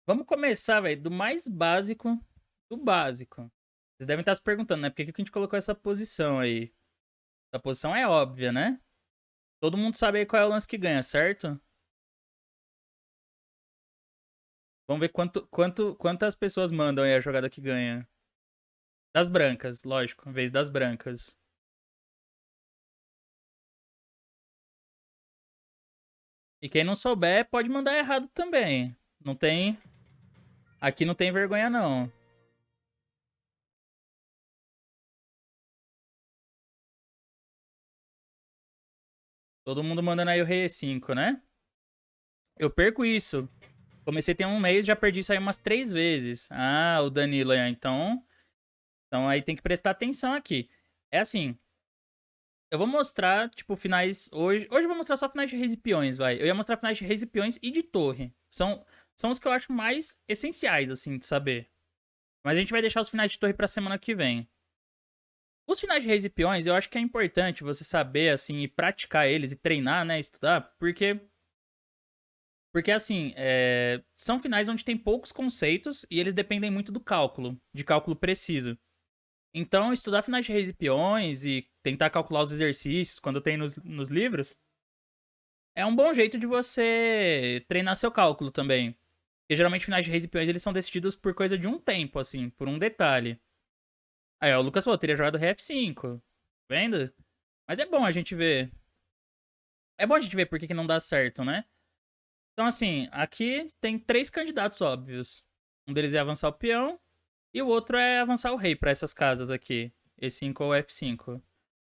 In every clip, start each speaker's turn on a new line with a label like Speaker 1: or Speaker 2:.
Speaker 1: Vamos começar, velho, do mais básico do básico. Vocês devem estar se perguntando, né? Por que que a gente colocou essa posição aí? Essa posição é óbvia, né? Todo mundo sabe aí qual é o lance que ganha, certo? Vamos ver quantas pessoas mandam aí a jogada que ganha. Das brancas, lógico, em vez das brancas. E quem não souber, pode mandar errado também. Não tem. Aqui não tem vergonha, não. Todo mundo mandando aí o rei E5, né? Eu perco isso. Comecei tem um mês, já perdi isso aí umas 3 vezes. Ah, o Danilo aí, então aí tem que prestar atenção aqui. É assim, eu vou mostrar, tipo, finais. Hoje eu vou mostrar só finais de reis e peões, vai. Eu ia mostrar finais de reis e peões e de torre. São os que eu acho mais essenciais, assim, de saber. Mas a gente vai deixar os finais de torre pra semana que vem. Os finais de reis e peões, eu acho que é importante você saber, assim, e praticar eles e treinar, né? Estudar, porque assim, são finais onde tem poucos conceitos e eles dependem muito do cálculo, de cálculo preciso. Então, estudar finais de reis e peões e tentar calcular os exercícios quando tem nos livros é um bom jeito de você treinar seu cálculo também. Porque geralmente finais de reis e peões eles são decididos por coisa de um tempo, assim, por um detalhe. Aí, ó, o Lucas falou, teria jogado rei F5. Vendo? Mas é bom a gente ver. É bom a gente ver por que não dá certo, né? Então, assim, aqui tem 3 candidatos óbvios. Um deles é avançar o peão e o outro é avançar o rei pra essas casas aqui. E5 ou F5.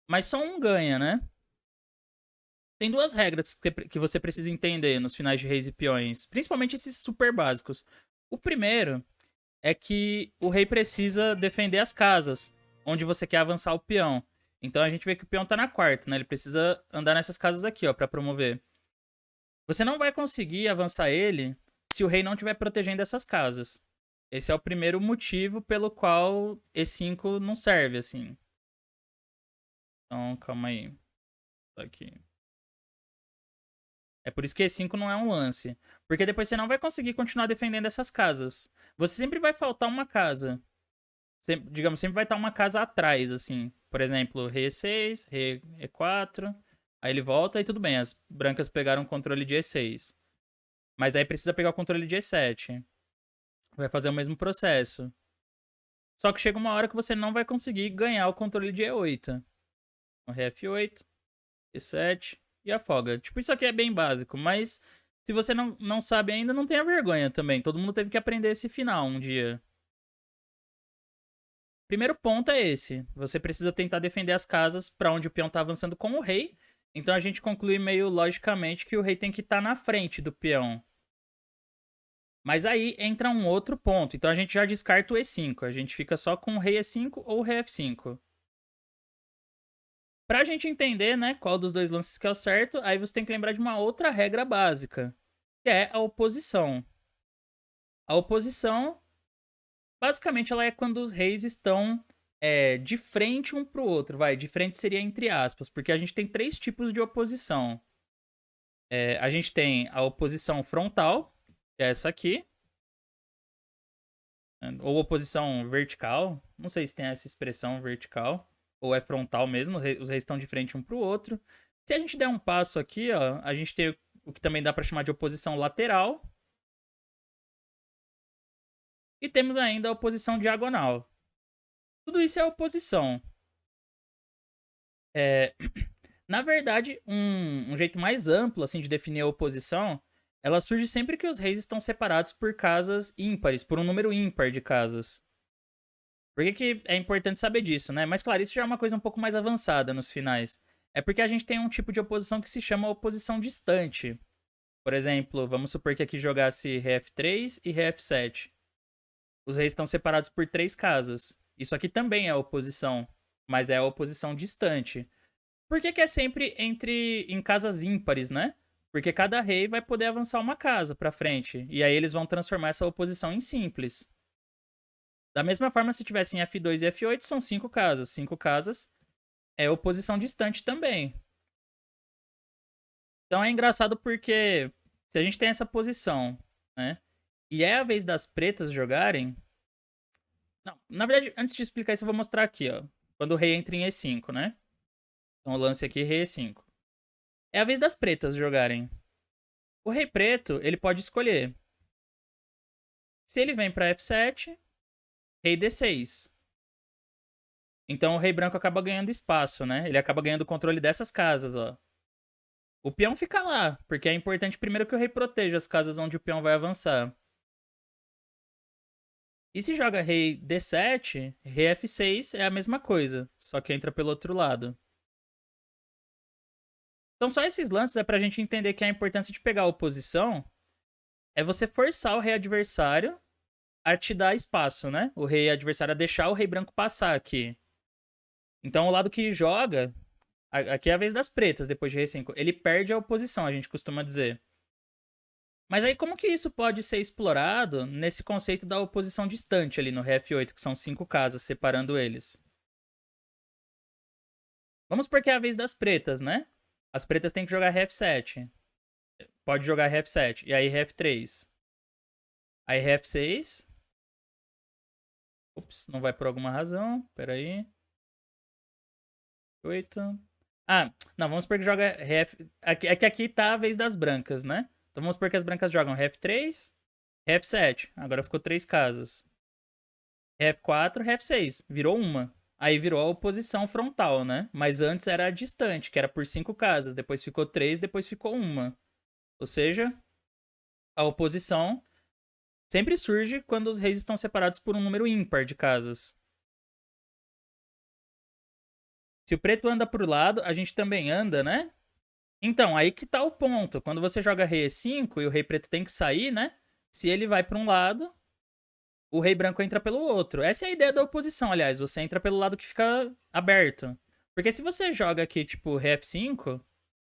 Speaker 1: Mas só um ganha, né? Tem 2 regras que você precisa entender nos finais de reis e peões, principalmente esses super básicos. O primeiro é que o rei precisa defender as casas onde você quer avançar o peão. Então a gente vê que o peão tá na quarta, né? Ele precisa andar nessas casas aqui, ó, para promover. Você não vai conseguir avançar ele se o rei não estiver protegendo essas casas. Esse é o primeiro motivo pelo qual E5 não serve, assim. Então, calma aí. Tá aqui. É por isso que E5 não é um lance. Porque depois você não vai conseguir continuar defendendo essas casas. Você sempre vai faltar uma casa. Digamos, sempre vai estar uma casa atrás, assim. Por exemplo, rei E6, rei E4. Aí ele volta e tudo bem. As brancas pegaram o controle de E6. Mas aí precisa pegar o controle de E7. Vai fazer o mesmo processo. Só que chega uma hora que você não vai conseguir ganhar o controle de E8. O rei F8, E7 e afoga. Tipo, isso aqui é bem básico, mas se você não sabe ainda, não tenha vergonha também. Todo mundo teve que aprender esse final um dia. Primeiro ponto é esse. Você precisa tentar defender as casas para onde o peão tá avançando com o rei. Então a gente conclui meio logicamente que o rei tem que estar na frente do peão. Mas aí entra um outro ponto. Então a gente já descarta o E5. A gente fica só com o rei E5 ou o rei F5. Pra gente entender, né, qual dos dois lances que é o certo, aí você tem que lembrar de uma outra regra básica, que é a oposição. A oposição, basicamente, ela é quando os reis estão de frente um pro outro, vai. De frente seria entre aspas, porque a gente tem 3 tipos de oposição. A gente tem a oposição frontal, que é essa aqui, ou oposição vertical, não sei se tem essa expressão vertical, ou é frontal mesmo, os reis estão de frente um pro outro. Se a gente der um passo aqui, ó, a gente tem o que também dá para chamar de oposição lateral, e temos ainda a oposição diagonal. Tudo isso é oposição. É, na verdade, um jeito mais amplo assim de definir a oposição, ela surge sempre que os reis estão separados por casas ímpares, por um número ímpar de casas. Por que, que é importante saber disso, né? Mas claro, isso já é uma coisa um pouco mais avançada nos finais. É porque a gente tem um tipo de oposição que se chama oposição distante. Por exemplo, vamos supor que aqui jogasse ré F3 e ré F7. Os reis estão separados por 3 casas. Isso aqui também é oposição, mas é a oposição distante. Por que, que é sempre em casas ímpares, né? Porque cada rei vai poder avançar uma casa para frente. E aí eles vão transformar essa oposição em simples. Da mesma forma, se tivessem F2 e F8, são 5 casas. 5 casas é oposição distante também. Então é engraçado porque se a gente tem essa posição, né? E é a vez das pretas jogarem... Não, na verdade, antes de explicar isso, eu vou mostrar aqui, ó. Quando o rei entra em E5, né? Então o lance aqui, rei E5. É a vez das pretas jogarem. O rei preto, ele pode escolher. Se ele vem pra F7, rei D6. Então o rei branco acaba ganhando espaço, né? Ele acaba ganhando o controle dessas casas, ó. O peão fica lá, porque é importante primeiro que o rei proteja as casas onde o peão vai avançar. E se joga rei D7, rei F6 é a mesma coisa, só que entra pelo outro lado. Então só esses lances é pra gente entender que a importância de pegar a oposição é você forçar o rei adversário a te dar espaço, né? O rei adversário a deixar o rei branco passar aqui. Então o lado que joga, aqui é a vez das pretas, depois de rei 5, ele perde a oposição, a gente costuma dizer. Mas aí como que isso pode ser explorado nesse conceito da oposição distante ali no rei F8, que são 5 casas separando eles? Vamos porque é a vez das pretas, né? As pretas têm que jogar rei F7. Pode jogar rei F7. E aí rei F3. Aí rei F6. Ups, não vai por alguma razão. Pera aí. 8. Ah, não, vamos supor que joga rei F... É que aqui tá a vez das brancas, né? Então vamos supor que as brancas jogam rei F3, rei F7. Agora ficou 3 casas. Rei F4, rei F6. Virou uma. Aí virou a oposição frontal, né? Mas antes era a distante, que era por 5 casas. Depois ficou 3, depois ficou uma. Ou seja, a oposição sempre surge quando os reis estão separados por um número ímpar de casas. Se o preto anda pro lado, a gente também anda, né? Então, aí que tá o ponto. Quando você joga rei E5 e o rei preto tem que sair, né? Se ele vai para um lado, o rei branco entra pelo outro. Essa é a ideia da oposição, aliás. Você entra pelo lado que fica aberto. Porque se você joga aqui, tipo, rei F5,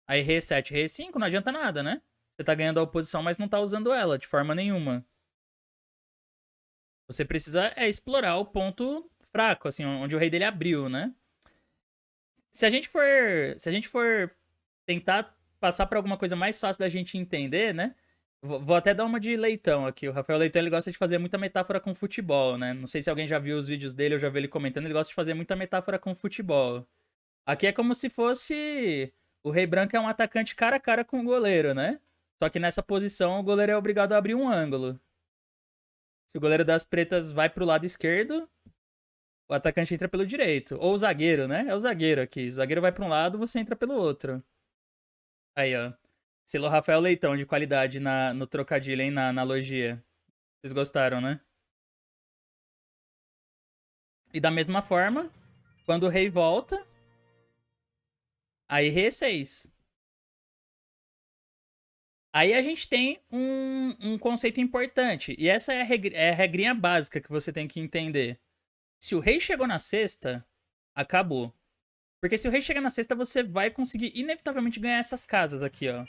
Speaker 1: aí rei E7, rei E5, não adianta nada, né? Você tá ganhando a oposição, mas não tá usando ela de forma nenhuma. Você precisa explorar o ponto fraco, assim, onde o rei dele abriu, né? Se a gente for tentar passar para alguma coisa mais fácil da gente entender, né? Vou até dar uma de Leitão aqui. O Rafael Leitão, ele gosta de fazer muita metáfora com futebol, né? Não sei se alguém já viu os vídeos dele, eu já vi ele comentando, ele gosta de fazer muita metáfora com futebol. Aqui é como se fosse o Rei Branco é um atacante cara a cara com o goleiro, né? Só que nessa posição o goleiro é obrigado a abrir um ângulo. Se o goleiro das pretas vai pro lado esquerdo, o atacante entra pelo direito. Ou o zagueiro, né? É o zagueiro aqui. O zagueiro vai pra um lado, você entra pelo outro. Aí, ó. Selo Rafael Leitão de qualidade no trocadilho, hein? Na analogia. Vocês gostaram, né? E da mesma forma, quando o rei volta, aí rei E6. Aí a gente tem um conceito importante. E essa é a regrinha básica que você tem que entender. Se o rei chegou na sexta, acabou. Porque se o rei chegar na sexta, você vai conseguir inevitavelmente ganhar essas casas aqui, ó.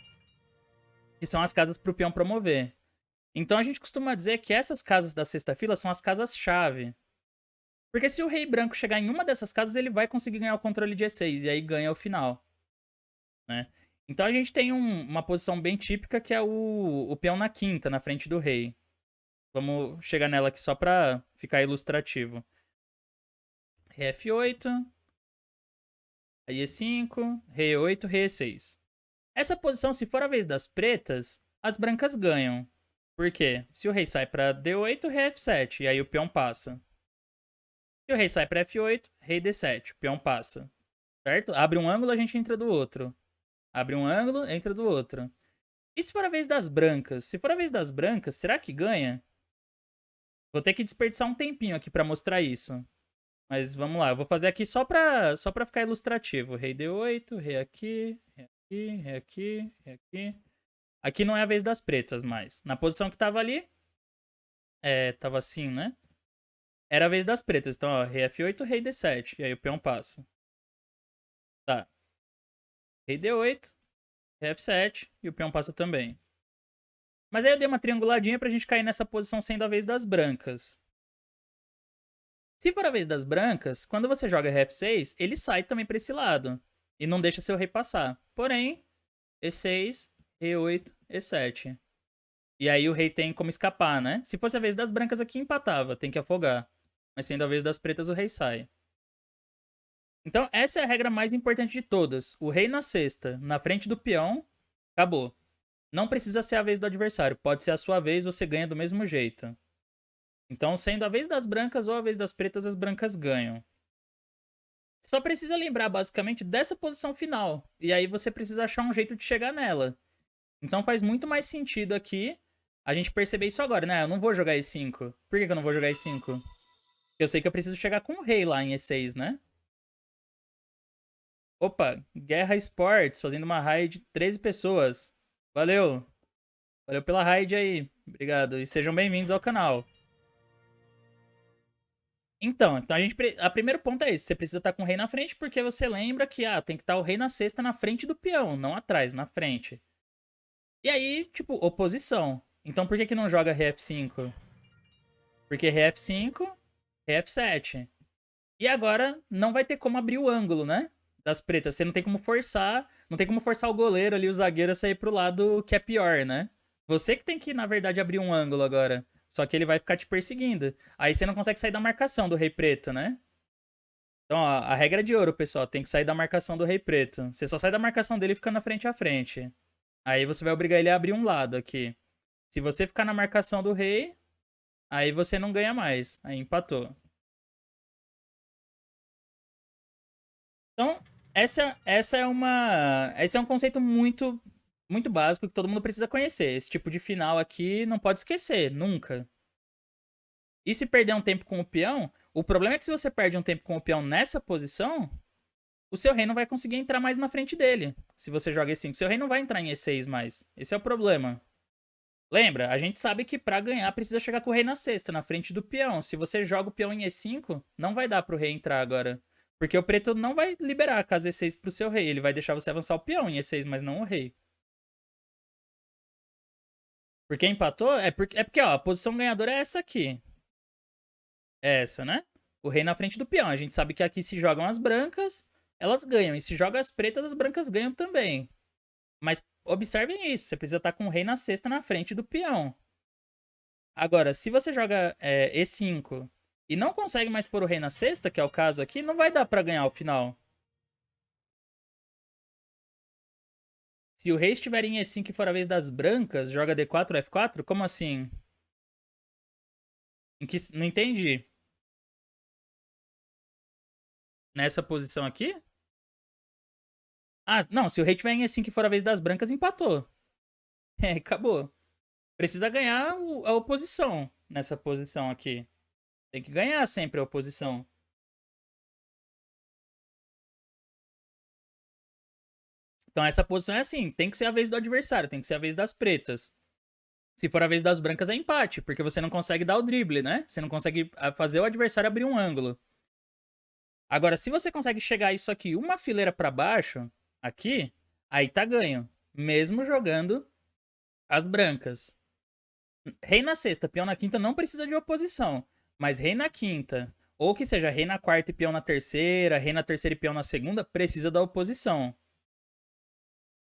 Speaker 1: Que são as casas pro peão promover. Então a gente costuma dizer que essas casas da sexta fila são as casas-chave. Porque se o rei branco chegar em uma dessas casas, ele vai conseguir ganhar o controle de E6 e aí ganha o final, né? Então a gente tem uma posição bem típica que é o peão na quinta, na frente do rei. Vamos chegar nela aqui só pra ficar ilustrativo. Rei F8, aí E5, rei E8, rei E6. Essa posição, se for a vez das pretas, as brancas ganham. Por quê? Se o rei sai pra D8, rei F7, e aí o peão passa. Se o rei sai pra F8, rei D7, o peão passa. Certo? Abre um ângulo, a gente entra do outro. Abre um ângulo, entra do outro. E se for a vez das brancas? Se for a vez das brancas, será que ganha? Vou ter que desperdiçar um tempinho aqui pra mostrar isso. Mas vamos lá, eu vou fazer aqui só pra ficar ilustrativo. Rei D8, rei aqui, rei aqui, rei aqui, rei aqui. Aqui não é a vez das pretas mais. Na posição que tava ali, tava assim, né? Era a vez das pretas. Então, ó, rei F8, rei D7. E aí o peão passa. Tá. Rei D8, rei F7 e o peão passa também. Mas aí eu dei uma trianguladinha pra gente cair nessa posição sendo a vez das brancas. Se for a vez das brancas, quando você joga rei F6, ele sai também pra esse lado. E não deixa seu rei passar. Porém, E6, E8, E7. E aí o rei tem como escapar, né? Se fosse a vez das brancas aqui, empatava, tem que afogar. Mas sendo a vez das pretas, o rei sai. Então, essa é a regra mais importante de todas. O rei na cesta, na frente do peão, acabou. Não precisa ser a vez do adversário. Pode ser a sua vez, você ganha do mesmo jeito. Então, sendo a vez das brancas ou a vez das pretas, as brancas ganham. Só precisa lembrar, basicamente, dessa posição final. E aí você precisa achar um jeito de chegar nela. Então faz muito mais sentido aqui a gente perceber isso agora, né? Eu não vou jogar E5. Por que eu não vou jogar E5? Porque eu sei que eu preciso chegar com o rei lá em E6, né? Opa, Guerra Sports, fazendo uma raid de 13 pessoas. Valeu. Valeu pela raid aí. Obrigado. E sejam bem-vindos ao canal. Então a primeiro ponto é esse. Você precisa estar com o rei na frente porque você lembra que tem que estar o rei na cesta na frente do peão, não atrás, na frente. E aí, tipo, oposição. Então por que que não joga rei F5? Porque rei F5, rei F7. E agora não vai ter como abrir o ângulo, né? Das pretas. Você não tem como forçar. Não tem como forçar o goleiro ali, o zagueiro, a sair pro lado que é pior, né? Você que tem que, na verdade, abrir um ângulo agora. Só que ele vai ficar te perseguindo. Aí você não consegue sair da marcação do rei preto, né? Então, ó, a regra de ouro, pessoal, tem que sair da marcação do rei preto. Você só sai da marcação dele ficando na frente a frente. Aí você vai obrigar ele a abrir um lado aqui. Se você ficar na marcação do rei, aí você não ganha mais. Aí empatou. Então, esse é um conceito muito básico que todo mundo precisa conhecer. Esse tipo de final aqui não pode esquecer, nunca. E se perder um tempo com o peão, o problema é que se você perde um tempo com o peão nessa posição, o seu rei não vai conseguir entrar mais na frente dele. Se você joga E5, seu rei não vai entrar em E6 mais. Esse é o problema. Lembra, a gente sabe que pra ganhar precisa chegar com o rei na cesta, na frente do peão. Se você joga o peão em E5, não vai dar pro rei entrar agora. Porque o preto não vai liberar a casa E6 pro seu rei. Ele vai deixar você avançar o peão em E6, mas não o rei. Porque empatou? É porque, ó, a posição ganhadora é essa aqui. É essa, né? O rei na frente do peão. A gente sabe que aqui se jogam as brancas, elas ganham. E se joga as pretas, as brancas ganham também. Mas observem isso. Você precisa estar com o rei na cesta na frente do peão. Agora, se você joga E5 e não consegue mais pôr o rei na cesta, que é o caso aqui, não vai dar pra ganhar o final. Se o rei estiver em E5 e for a vez das brancas, joga D4, F4? Como assim? Não entendi. Nessa posição aqui? Ah, não. Se o rei estiver em E5 e for a vez das brancas, empatou. É, acabou. Precisa ganhar a oposição nessa posição aqui. Tem que ganhar sempre a oposição. Então essa posição é assim, tem que ser a vez do adversário, tem que ser a vez das pretas. Se for a vez das brancas é empate, porque você não consegue dar o drible, né? Você não consegue fazer o adversário abrir um ângulo. Agora, se você consegue chegar isso aqui uma fileira para baixo, aqui, aí tá ganho, mesmo jogando as brancas. Rei na sexta, peão na quinta não precisa de oposição, mas rei na quinta, ou que seja rei na quarta e peão na terceira, rei na terceira e peão na segunda, precisa da oposição.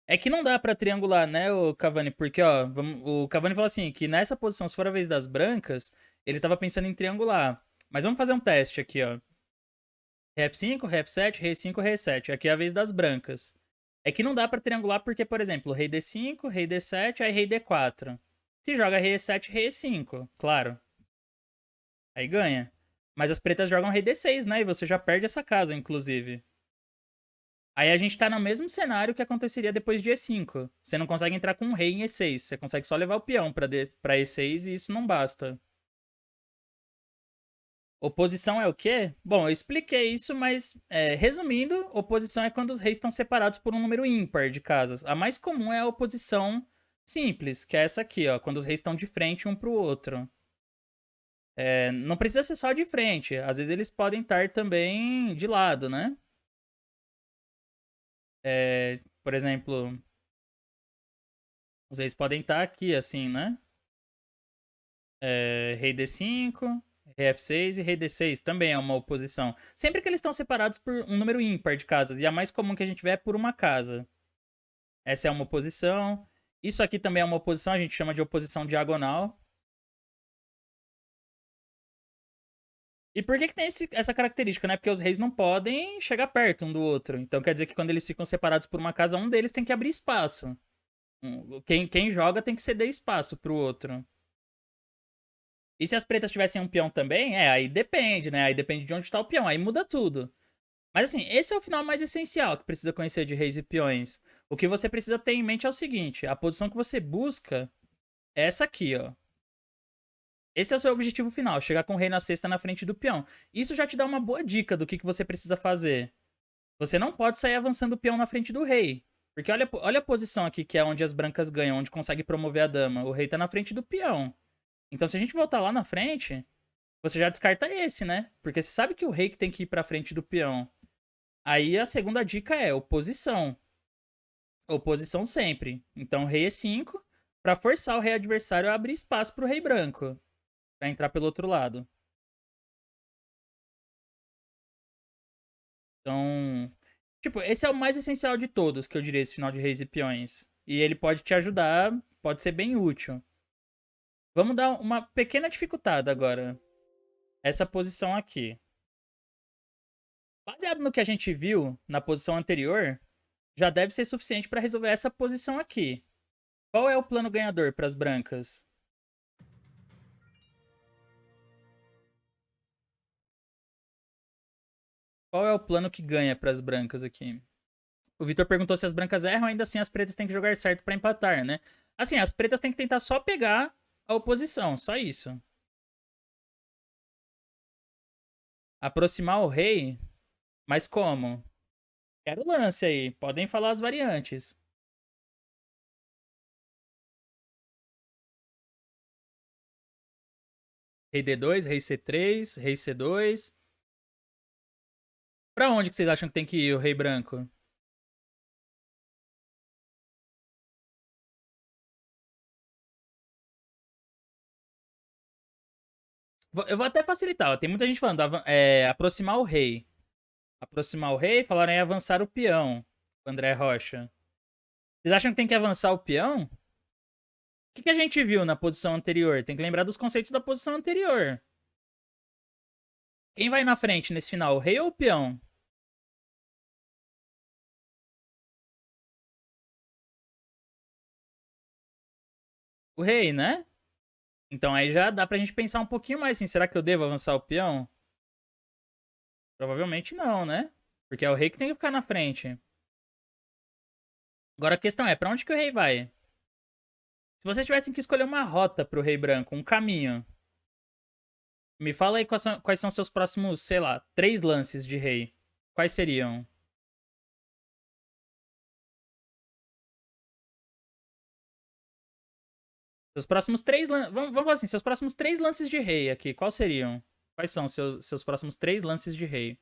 Speaker 1: É que não dá pra triangular, né, o Cavani? Porque, ó, o Cavani falou assim, que nessa posição, se for a vez das brancas, ele tava pensando em triangular. Mas vamos fazer um teste aqui, ó. Ré F5, Ré F7, Rei 5, Rei 7. Aqui é a vez das brancas. É que não dá pra triangular porque, por exemplo, Rei D5, Rei D7, aí Rei D4. Se joga Rei E7, Rei E5, claro. Aí ganha. Mas as pretas jogam Rei D6, né? E você já perde essa casa, inclusive. Aí a gente tá no mesmo cenário que aconteceria depois de E5. Você não consegue entrar com um rei em E6. Você consegue só levar o peão pra E6 e isso não basta. Oposição é o quê? Bom, eu expliquei isso, mas resumindo, oposição é quando os reis estão separados por um número ímpar de casas. A mais comum é a oposição simples, que é essa aqui, ó, quando os reis estão de frente um pro outro. Não precisa ser só de frente, às vezes eles podem estar também de lado, né? Por exemplo, os reis podem estar aqui, assim, né? Rei D5, Rei F6 e Rei D6 também é uma oposição. Sempre que eles estão separados por um número ímpar de casas. E a mais comum que a gente vê é por uma casa. Essa é uma oposição. Isso aqui também é uma oposição, a gente chama de oposição diagonal. E por que tem essa característica, né? Porque os reis não podem chegar perto um do outro. Então quer dizer que quando eles ficam separados por uma casa, um deles tem que abrir espaço. Quem joga tem que ceder espaço pro outro. E se as pretas tivessem um peão também, aí depende, né? Aí depende de onde tá o peão, aí muda tudo. Mas assim, esse é o final mais essencial que precisa conhecer de reis e peões. O que você precisa ter em mente é o seguinte: a posição que você busca é essa aqui, ó. Esse é o seu objetivo final, chegar com o rei na cesta na frente do peão. Isso já te dá uma boa dica do que você precisa fazer. Você não pode sair avançando o peão na frente do rei. Porque olha a posição aqui, que é onde as brancas ganham, onde consegue promover a dama. O rei tá na frente do peão. Então, se a gente voltar lá na frente, você já descarta esse, né? Porque você sabe que o rei que tem que ir pra frente do peão. Aí a segunda dica é oposição. Oposição sempre. Então, rei E5, pra forçar o rei adversário a abrir espaço pro rei branco. Pra entrar pelo outro lado. Então, tipo, esse é o mais essencial de todos, que eu diria, esse final de reis e peões. E ele pode te ajudar, pode ser bem útil. Vamos dar uma pequena dificultada agora. Essa posição aqui. Baseado no que a gente viu na posição anterior, já deve ser suficiente para resolver essa posição aqui. Qual é o plano ganhador para as brancas? Qual é o plano que ganha para as brancas aqui? O Vitor perguntou se as brancas erram, ainda assim as pretas têm que jogar certo para empatar, né? Assim, as pretas têm que tentar só pegar a oposição, só isso. Aproximar o rei, mas como? Quero o lance aí, podem falar as variantes. Rei D2, rei C3, rei C2. Pra onde que vocês acham que tem que ir o rei branco? Eu vou até facilitar, ó. Tem muita gente falando, aproximar o rei. Aproximar o rei, falaram em avançar o peão. O André Rocha. Vocês acham que tem que avançar o peão? O que a gente viu na posição anterior? Tem que lembrar dos conceitos da posição anterior. Quem vai na frente nesse final, o rei ou o peão? O rei, né? Então aí já dá pra gente pensar um pouquinho mais assim, será que eu devo avançar o peão? Provavelmente não, né? Porque é o rei que tem que ficar na frente. Agora a questão é, pra onde que o rei vai? Se vocês tivessem que escolher uma rota pro rei branco, um caminho, me fala aí quais são seus próximos, sei lá, 3 lances de rei. Quais seriam? Seus próximos três lances. Vamos assim, seus próximos 3 lances de rei aqui, quais seriam? Quais são seus próximos 3 lances de rei?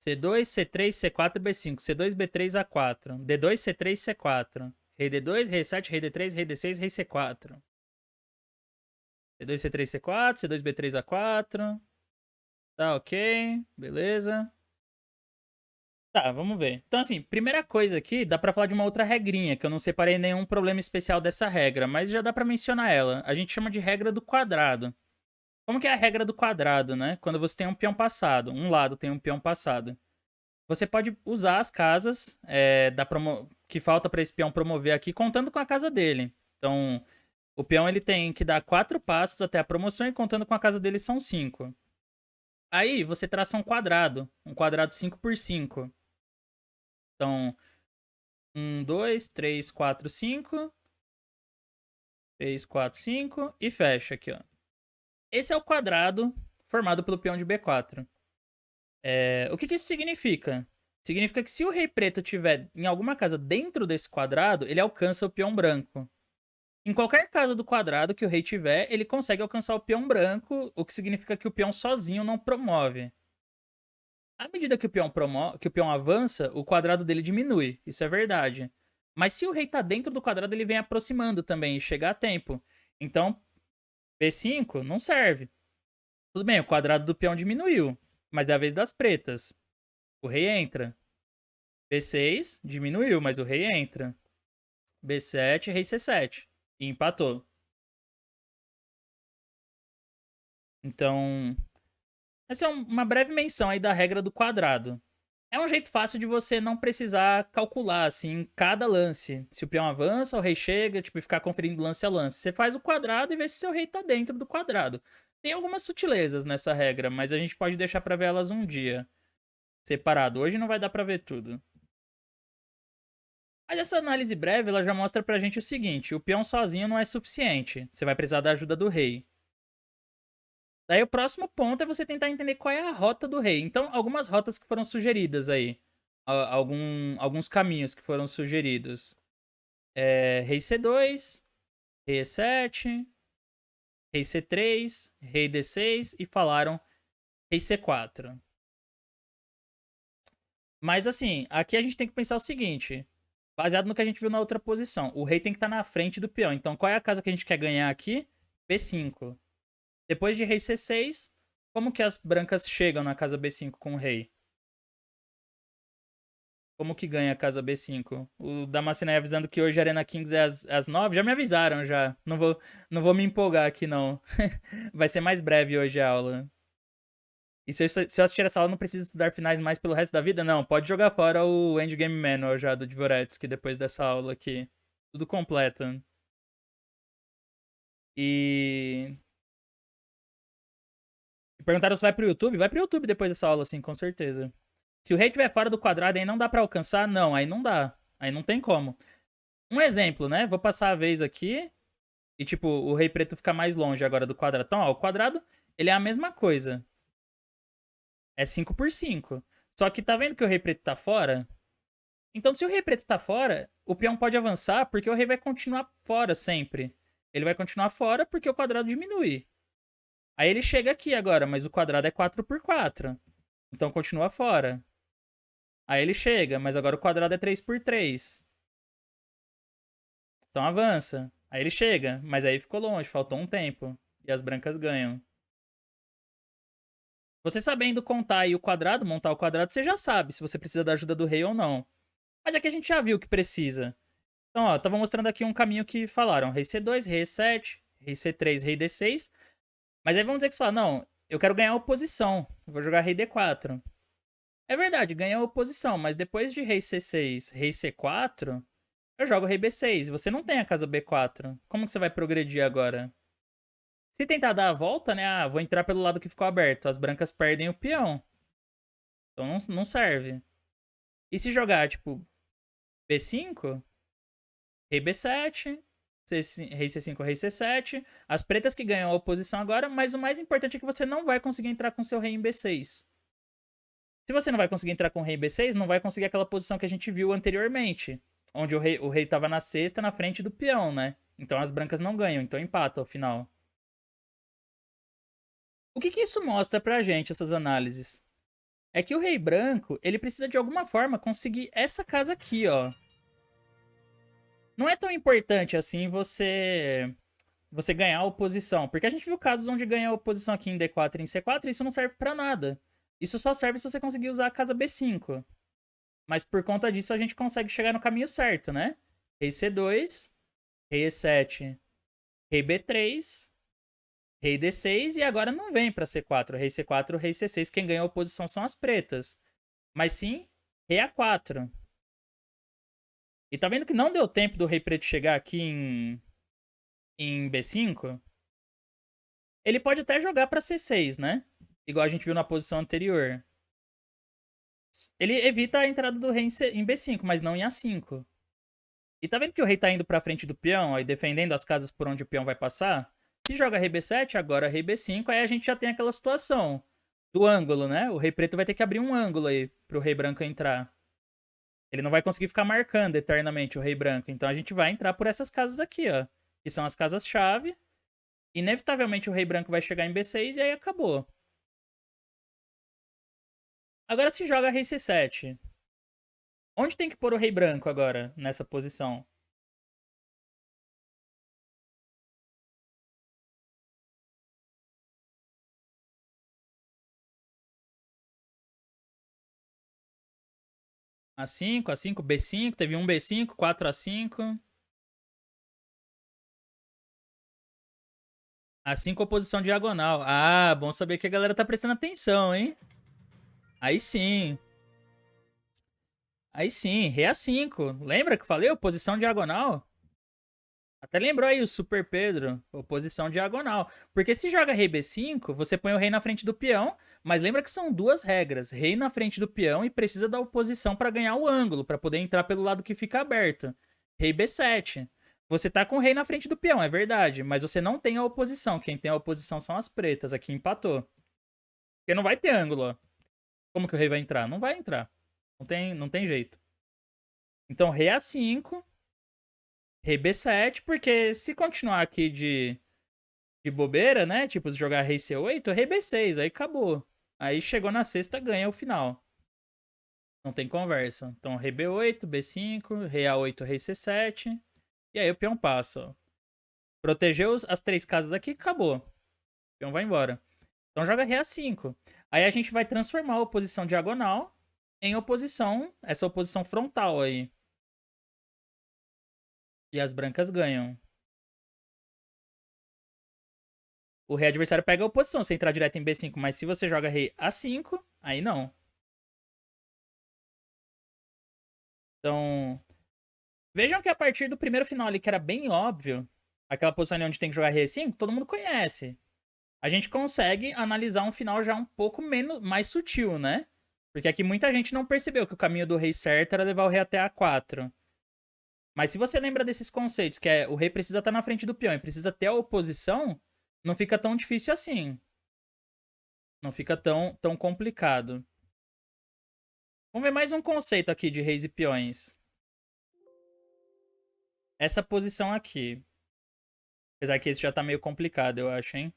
Speaker 1: C2, C3, C4, B5. C2, B3, A4. D2, C3, C4. Rei D2, Rei 7, Rei D3, Rei D6, Rei C4. C2, C3, C4. C2, B3, A4. Tá ok, beleza. Tá, vamos ver. Então, assim, primeira coisa aqui, dá pra falar de uma outra regrinha, que eu não separei nenhum problema especial dessa regra, mas já dá pra mencionar ela. A gente chama de regra do quadrado. Como que é a regra do quadrado, né? Quando você tem um peão passado, um lado tem um peão passado. Você pode usar as casas que falta pra esse peão promover aqui, contando com a casa dele. Então, o peão ele tem que dar 4 passos até a promoção e contando com a casa dele são 5. Aí você traça um quadrado 5 por 5. Então, 1, 2, 3, 4, 5. 3, 4, 5. E fecha aqui, ó. Esse é o quadrado formado pelo peão de B4. O que isso significa? Significa que se o rei preto tiver em alguma casa dentro desse quadrado, ele alcança o peão branco. Em qualquer casa do quadrado que o rei tiver, ele consegue alcançar o peão branco, o que significa que o peão sozinho não promove. À medida que o peão avança, o quadrado dele diminui. Isso é verdade. Mas se o rei tá dentro do quadrado, ele vem aproximando também e chega a tempo. Então, B5 não serve. Tudo bem, o quadrado do peão diminuiu, mas é a vez das pretas. O rei entra. B6 diminuiu, mas o rei entra. B7, rei C7. E empatou. Então, essa é uma breve menção aí da regra do quadrado. É um jeito fácil de você não precisar calcular, assim, cada lance. Se o peão avança, o rei chega, tipo, e ficar conferindo lance a lance. Você faz o quadrado e vê se seu rei tá dentro do quadrado. Tem algumas sutilezas nessa regra, mas a gente pode deixar pra ver elas um dia. Separado. Hoje não vai dar pra ver tudo. Mas essa análise breve, ela já mostra pra gente o seguinte. O peão sozinho não é suficiente. Você vai precisar da ajuda do rei. Daí o próximo ponto é você tentar entender qual é a rota do rei. Então, algumas rotas que foram sugeridas aí. Alguns caminhos que foram sugeridos. Rei C2, rei E7, rei C3, rei D6 e falaram rei C4. Mas assim, aqui a gente tem que pensar o seguinte. Baseado no que a gente viu na outra posição. O rei tem que estar na frente do peão. Então, qual é a casa que a gente quer ganhar aqui? B5. Depois de rei C6, como que as brancas chegam na casa B5 com o rei? Como que ganha a casa B5? O Damasceno aí avisando que hoje a Arena Kings é às 9. Já me avisaram, já. Não vou me empolgar aqui, não. Vai ser mais breve hoje a aula. E se eu assistir essa aula, não preciso estudar finais mais pelo resto da vida? Não, pode jogar fora o Endgame Manual já do Dvoretsky depois dessa aula aqui. Tudo completo. E... Perguntaram se vai pro YouTube. Vai pro YouTube depois dessa aula, sim, com certeza. Se o rei estiver fora do quadrado e aí não dá pra alcançar, não, aí não dá. Aí não tem como. Um exemplo, né? Vou passar a vez aqui e, tipo, o rei preto fica mais longe agora do quadrado. Então, ó, o quadrado, ele é a mesma coisa. É 5 por 5. Só que tá vendo que o rei preto tá fora? Então, se o rei preto tá fora, o peão pode avançar porque o rei vai continuar fora sempre. Ele vai continuar fora porque o quadrado diminui. Aí ele chega aqui agora, mas o quadrado é 4 por 4. Então continua fora. Aí ele chega, mas agora o quadrado é 3 por 3. Então avança. Aí ele chega, mas aí ficou longe, faltou um tempo. E as brancas ganham. Você sabendo contar aí o quadrado, montar o quadrado, você já sabe se você precisa da ajuda do rei ou não. Mas aqui a gente já viu que precisa. Então, ó, eu tava mostrando aqui um caminho que falaram. Rei C2, rei E7, rei C3, rei D6. Mas aí vamos dizer que você fala, não, eu quero ganhar a oposição. Eu vou jogar rei D4. É verdade, ganha a oposição, mas depois de rei C6, rei C4, eu jogo rei B6. Você não tem a casa B4. Como que você vai progredir agora? Se tentar dar a volta, né? Ah, vou entrar pelo lado que ficou aberto. As brancas perdem o peão. Então não serve. E se jogar, tipo, B5, rei B7, rei C5, rei C7. As pretas que ganham a oposição agora, mas o mais importante é que você não vai conseguir entrar com seu rei em B6. Se você não vai conseguir entrar com o rei B6, não vai conseguir aquela posição que a gente viu anteriormente. Onde o rei tava na sexta, na frente do peão, né? Então as brancas não ganham, então empata ao final. O que isso mostra pra gente, essas análises? É que o rei branco, ele precisa de alguma forma conseguir essa casa aqui, ó. Não é tão importante assim você ganhar a oposição, porque a gente viu casos onde ganha a oposição aqui em D4 e em C4 e isso não serve pra nada. Isso só serve se você conseguir usar a casa B5. Mas por conta disso a gente consegue chegar no caminho certo, né? Rei C2, rei E7, rei B3, rei D6 e agora não vem pra C4. Rei C4, rei C6, quem ganha a oposição são as pretas. Mas sim, rei A4. E tá vendo que não deu tempo do rei preto chegar aqui em B5? Ele pode até jogar pra C6, né? Igual a gente viu na posição anterior. Ele evita a entrada do rei em B5, mas não em A5. E tá vendo que o rei tá indo pra frente do peão, aí defendendo as casas por onde o peão vai passar? Se joga rei B7, agora rei B5, aí a gente já tem aquela situação do ângulo, né? O rei preto vai ter que abrir um ângulo aí pro rei branco entrar. Ele não vai conseguir ficar marcando eternamente o rei branco. Então a gente vai entrar por essas casas aqui, ó. Que são as casas-chave. Inevitavelmente o rei branco vai chegar em B6 e aí acabou. Agora se joga rei C7. Onde tem que pôr o rei branco agora, nessa posição? A5, A5, B5. Teve um B5, 4 A5. A5, oposição diagonal. Ah, bom saber que a galera tá prestando atenção, hein? Aí sim. Aí sim, Rei A5. Lembra que eu falei? Oposição diagonal? Até lembrou aí o Super Pedro, oposição diagonal. Porque se joga rei B5, você põe o rei na frente do peão, mas lembra que são duas regras. Rei na frente do peão e precisa da oposição para ganhar o ângulo, para poder entrar pelo lado que fica aberto. Rei B7. Você tá com o rei na frente do peão, é verdade, mas você não tem a oposição. Quem tem a oposição são as pretas. Aqui empatou. Porque não vai ter ângulo, ó. Como que o rei vai entrar? Não vai entrar. Não tem jeito. Então, rei A5, rei B7, porque se continuar aqui de bobeira, né? Tipo, se jogar rei C8, rei B6, aí acabou. Aí chegou na sexta, ganha o final. Não tem conversa. Então, rei B8, B5, rei A8, rei C7. E aí o peão passa, ó. Protegeu as três casas daqui, acabou. O peão vai embora. Então joga rei A5. Aí a gente vai transformar a oposição diagonal em oposição, essa oposição frontal aí. E as brancas ganham. O rei adversário pega a oposição se entrar direto em B5, mas se você joga rei A5, aí não. Então, vejam que a partir do primeiro final ali, que era bem óbvio, aquela posição ali onde tem que jogar rei A5, todo mundo conhece. A gente consegue analisar um final já um pouco menos, mais sutil, né? Porque aqui muita gente não percebeu que o caminho do rei certo era levar o rei até A4. Mas se você lembra desses conceitos, que é o rei precisa estar na frente do peão e precisa ter a oposição, não fica tão difícil assim. Não fica tão complicado. Vamos ver mais um conceito aqui de reis e peões. Essa posição aqui. Apesar que esse já tá meio complicado, eu acho, hein?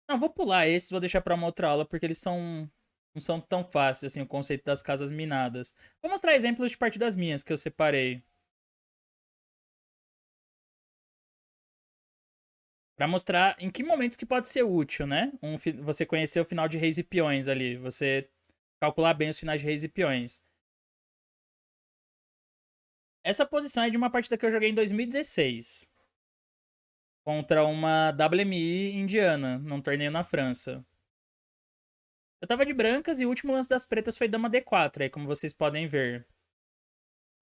Speaker 1: Não, vou pular esses, vou deixar pra uma outra aula, porque eles não são tão fáceis, assim, o conceito das casas minadas. Vou mostrar exemplos de partidas minhas que eu separei. Pra mostrar em que momentos que pode ser útil, né? Você conhecer o final de reis e peões ali. Você calcular bem os finais de reis e peões. Essa posição é de uma partida que eu joguei em 2016. Contra uma WMI indiana, num torneio na França. Eu tava de brancas e o último lance das pretas foi dama D4, aí como vocês podem ver.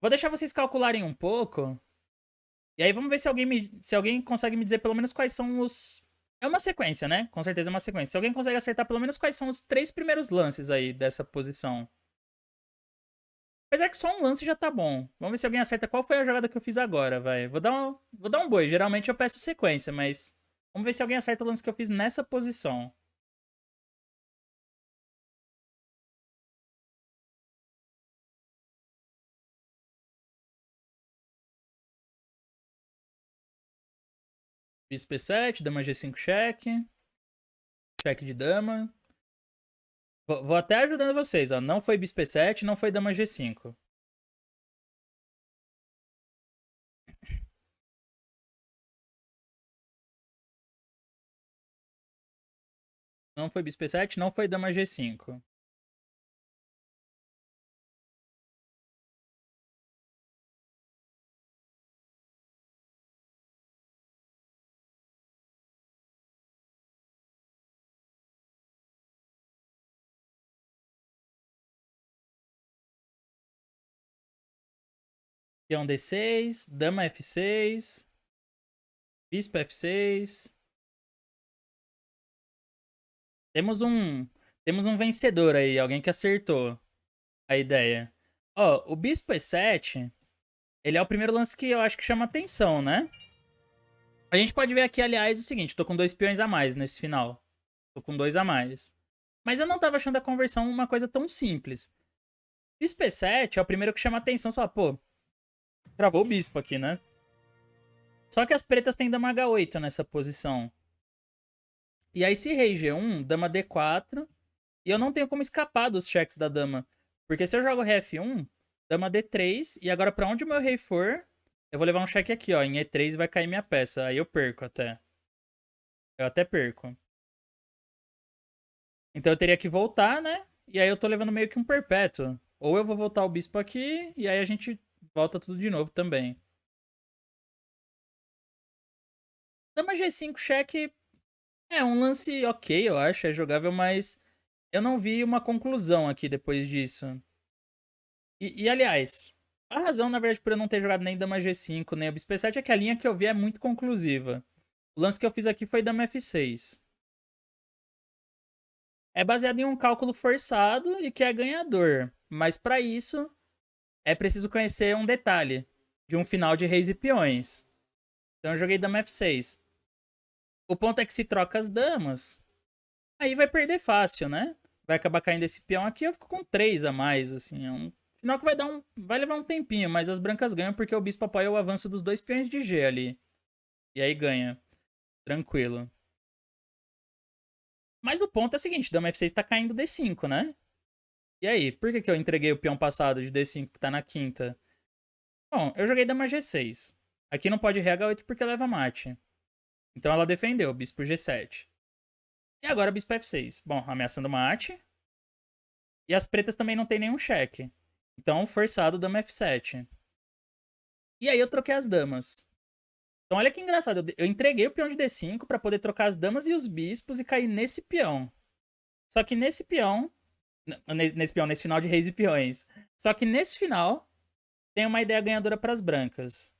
Speaker 1: Vou deixar vocês calcularem um pouco. E aí vamos ver se alguém consegue me dizer pelo menos quais são os... É uma sequência, né? Com certeza é uma sequência. Se alguém consegue acertar pelo menos quais são os três primeiros lances aí dessa posição. Apesar que só um lance já tá bom. Vamos ver se alguém acerta qual foi a jogada que eu fiz agora, vai. Vou dar um boi. Geralmente eu peço sequência, mas... Vamos ver se alguém acerta o lance que eu fiz nessa posição. Bispo E7, dama G5 cheque. Cheque de dama. Vou até ajudando vocês, ó. Não foi bispo E7, não foi dama G5. Não foi bispo E7, não foi dama G5. Peão D6, dama F6, bispo F6. Temos um vencedor aí, alguém que acertou a ideia. Ó, o bispo E7, ele é o primeiro lance que eu acho que chama atenção, né? A gente pode ver aqui, aliás, o seguinte, tô com dois peões a mais nesse final. Tô com dois a mais. Mas eu não tava achando a conversão uma coisa tão simples. Bispo E7 é o primeiro que chama atenção, só, pô, travou o bispo aqui, né? Só que as pretas têm dama H8 nessa posição. E aí, se rei G1, dama D4. E eu não tenho como escapar dos cheques da dama. Porque se eu jogo rei F1, dama D3. E agora, pra onde o meu rei for, eu vou levar um cheque aqui, ó. Em E3 vai cair minha peça. Aí eu perco até. Eu até perco. Então eu teria que voltar, né? E aí eu tô levando meio que um perpétuo. Ou eu vou voltar o bispo aqui, e aí a gente volta tudo de novo também. Dama G5 cheque é um lance ok, eu acho, é jogável, mas eu não vi uma conclusão aqui depois disso. Aliás, a razão, na verdade, por eu não ter jogado nem Dama G5, nem o Bispo E7 é que a linha que eu vi é muito conclusiva. O lance que eu fiz aqui foi Dama F6. É baseado em um cálculo forçado e que é ganhador. Mas para isso, é preciso conhecer um detalhe de um final de reis e peões. Então eu joguei Dama F6. O ponto é que se troca as damas, aí vai perder fácil, né? Vai acabar caindo esse peão aqui, eu fico com 3 a mais, assim. É um final que vai levar um tempinho, mas as brancas ganham porque o bispo apoia o avanço dos 2 peões de G ali. E aí ganha. Tranquilo. Mas o ponto é o seguinte, dama F6 tá caindo D5, né? E aí, por que eu entreguei o peão passado de D5 que tá na quinta? Bom, eu joguei dama G6. Aqui não pode ré H8 porque leva mate. Então ela defendeu, bispo G7. E agora bispo F6. Bom, ameaçando mate. E as pretas também não tem nenhum cheque. Então, forçado, dama F7. E aí eu troquei as damas. Então olha que engraçado, eu entreguei o peão de D5 pra poder trocar as damas e os bispos e cair nesse peão. Só que nesse peão, nesse final de reis e peões. Só que nesse final, tem uma ideia ganhadora pras brancas.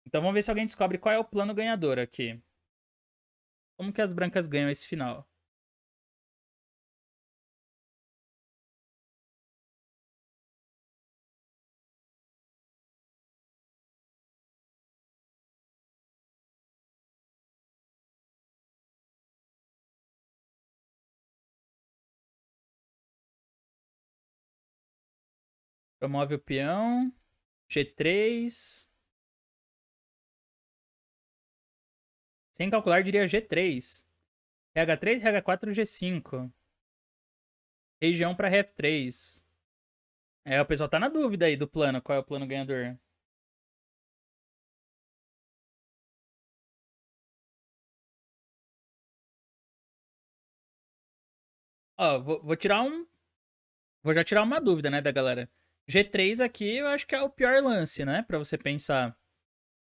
Speaker 1: Então vamos ver se alguém descobre qual é o plano ganhador aqui. Como que as brancas ganham esse final? Promove o peão. G3. Sem calcular, diria G3. RH3, RH4, G5. Região para F3. É, o pessoal tá na dúvida aí do plano. Qual é o plano ganhador? Ó, vou tirar um. Vou já tirar uma dúvida, né, da galera. G3 aqui eu acho que é o pior lance, né? Pra você pensar.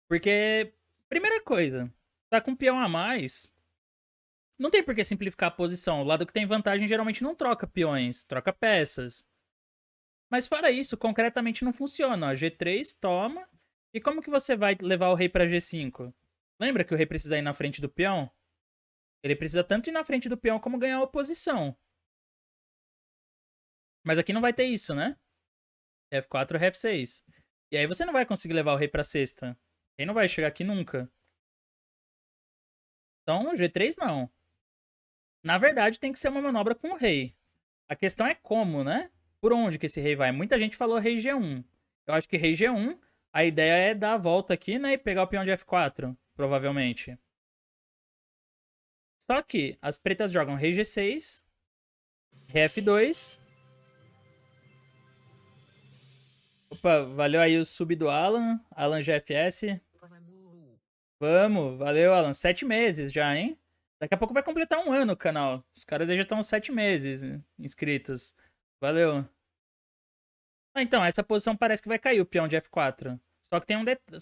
Speaker 1: Porque, primeira coisa, tá com um peão a mais. Não tem por que simplificar a posição. O lado que tem vantagem geralmente não troca peões, troca peças. Mas fora isso, concretamente não funciona. Ó, G3 toma. E como que você vai levar o rei pra G5? Lembra que o rei precisa ir na frente do peão? Ele precisa tanto ir na frente do peão como ganhar a oposição. Mas aqui não vai ter isso, né? F4, F6. E aí você não vai conseguir levar o rei pra sexta. Ele não vai chegar aqui nunca. Então, G3 não. Na verdade, tem que ser uma manobra com o rei. A questão é como, né? Por onde que esse rei vai? Muita gente falou rei G1. Eu acho que rei G1, a ideia é dar a volta aqui, né? E pegar o peão de F4, provavelmente. Só que as pretas jogam rei G6, rei F2. Opa, valeu aí o sub do Alan. Alan GFS. Vamos, valeu, Alan. 7 meses já, hein? Daqui a pouco vai completar um ano o canal. Os caras aí já estão 7 meses inscritos. Valeu. Ah, então, essa posição parece que vai cair o peão de F4. Só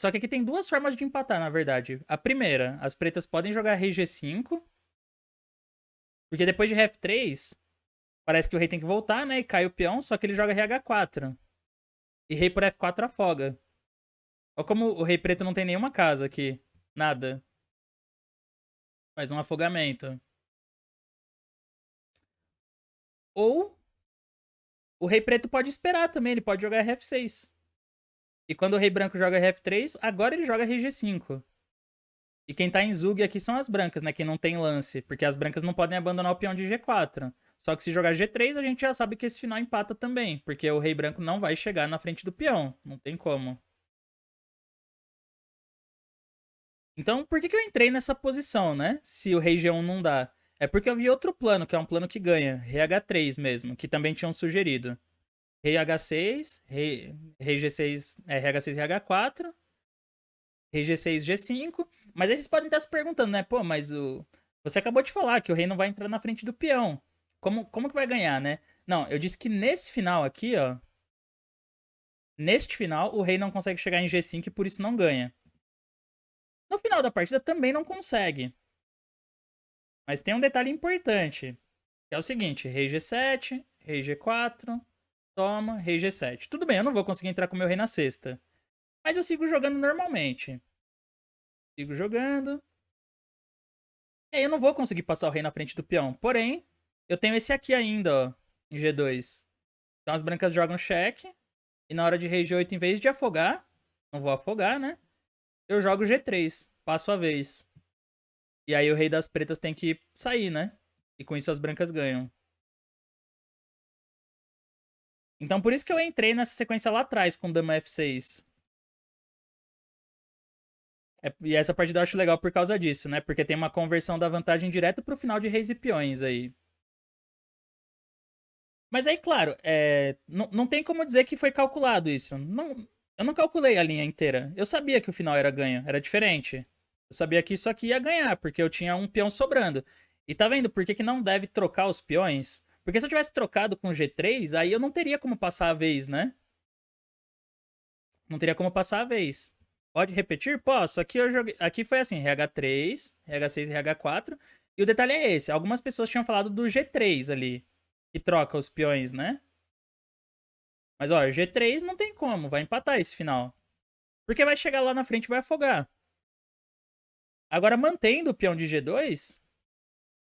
Speaker 1: que aqui tem duas formas de empatar, na verdade. A primeira, as pretas podem jogar rei G5. Porque depois de rei F3, parece que o rei tem que voltar, né? E cai o peão, só que ele joga rei H4. E rei por F4 afoga. Olha como o rei preto não tem nenhuma casa aqui. Nada. Faz um afogamento. Ou o rei preto pode esperar também, ele pode jogar F6. E quando o rei branco joga F3, agora ele joga rei G5. E quem tá em Zug aqui são as brancas, né? Que não tem lance. Porque as brancas não podem abandonar o peão de G4. Só que se jogar G3, a gente já sabe que esse final empata também. Porque o rei branco não vai chegar na frente do peão. Não tem como. Então, por que eu entrei nessa posição, né? Se o rei G1 não dá. É porque eu vi outro plano, que é um plano que ganha. Rei H3 mesmo, que também tinham sugerido. Rei H6, rei G6, rei H6 e H4. Rei G6, G5. Mas aí vocês podem estar se perguntando, né? Pô, mas você acabou de falar que o rei não vai entrar na frente do peão. como que vai ganhar, né? Não, eu disse que nesse final aqui, ó. Neste final, o rei não consegue chegar em G5 e por isso não ganha. No final da partida também não consegue. Mas tem um detalhe importante. Que é o seguinte, rei G7, rei G4, toma, rei G7. Tudo bem, eu não vou conseguir entrar com meu rei na sexta. Mas eu sigo jogando normalmente. Sigo jogando. E aí eu não vou conseguir passar o rei na frente do peão. Porém, eu tenho esse aqui ainda, ó, em G2. Então as brancas jogam cheque. E na hora de rei G8, em vez de afogar, não vou afogar, né? Eu jogo G3, passo a vez. E aí o rei das pretas tem que sair, né? E com isso as brancas ganham. Então por isso que eu entrei nessa sequência lá atrás com dama F6. E essa partida eu acho legal por causa disso, né? Porque tem uma conversão da vantagem direta pro final de reis e peões aí. Mas aí, claro, não tem como dizer que foi calculado isso. Não, eu não calculei a linha inteira. Eu sabia que o final era ganho, era diferente. Eu sabia que isso aqui ia ganhar, porque eu tinha um peão sobrando. E tá vendo por que, que não deve trocar os peões? Porque se eu tivesse trocado com G3, aí eu não teria como passar a vez, né? Não teria como passar a vez. Pode repetir? Posso. Aqui eu joguei. Aqui foi assim: RH3, RH6 e RH4. E o detalhe é esse: algumas pessoas tinham falado do G3 ali, que troca os peões, né? Mas ó, G3 não tem como, vai empatar esse final. Porque vai chegar lá na frente e vai afogar. Agora, mantendo o peão de G2,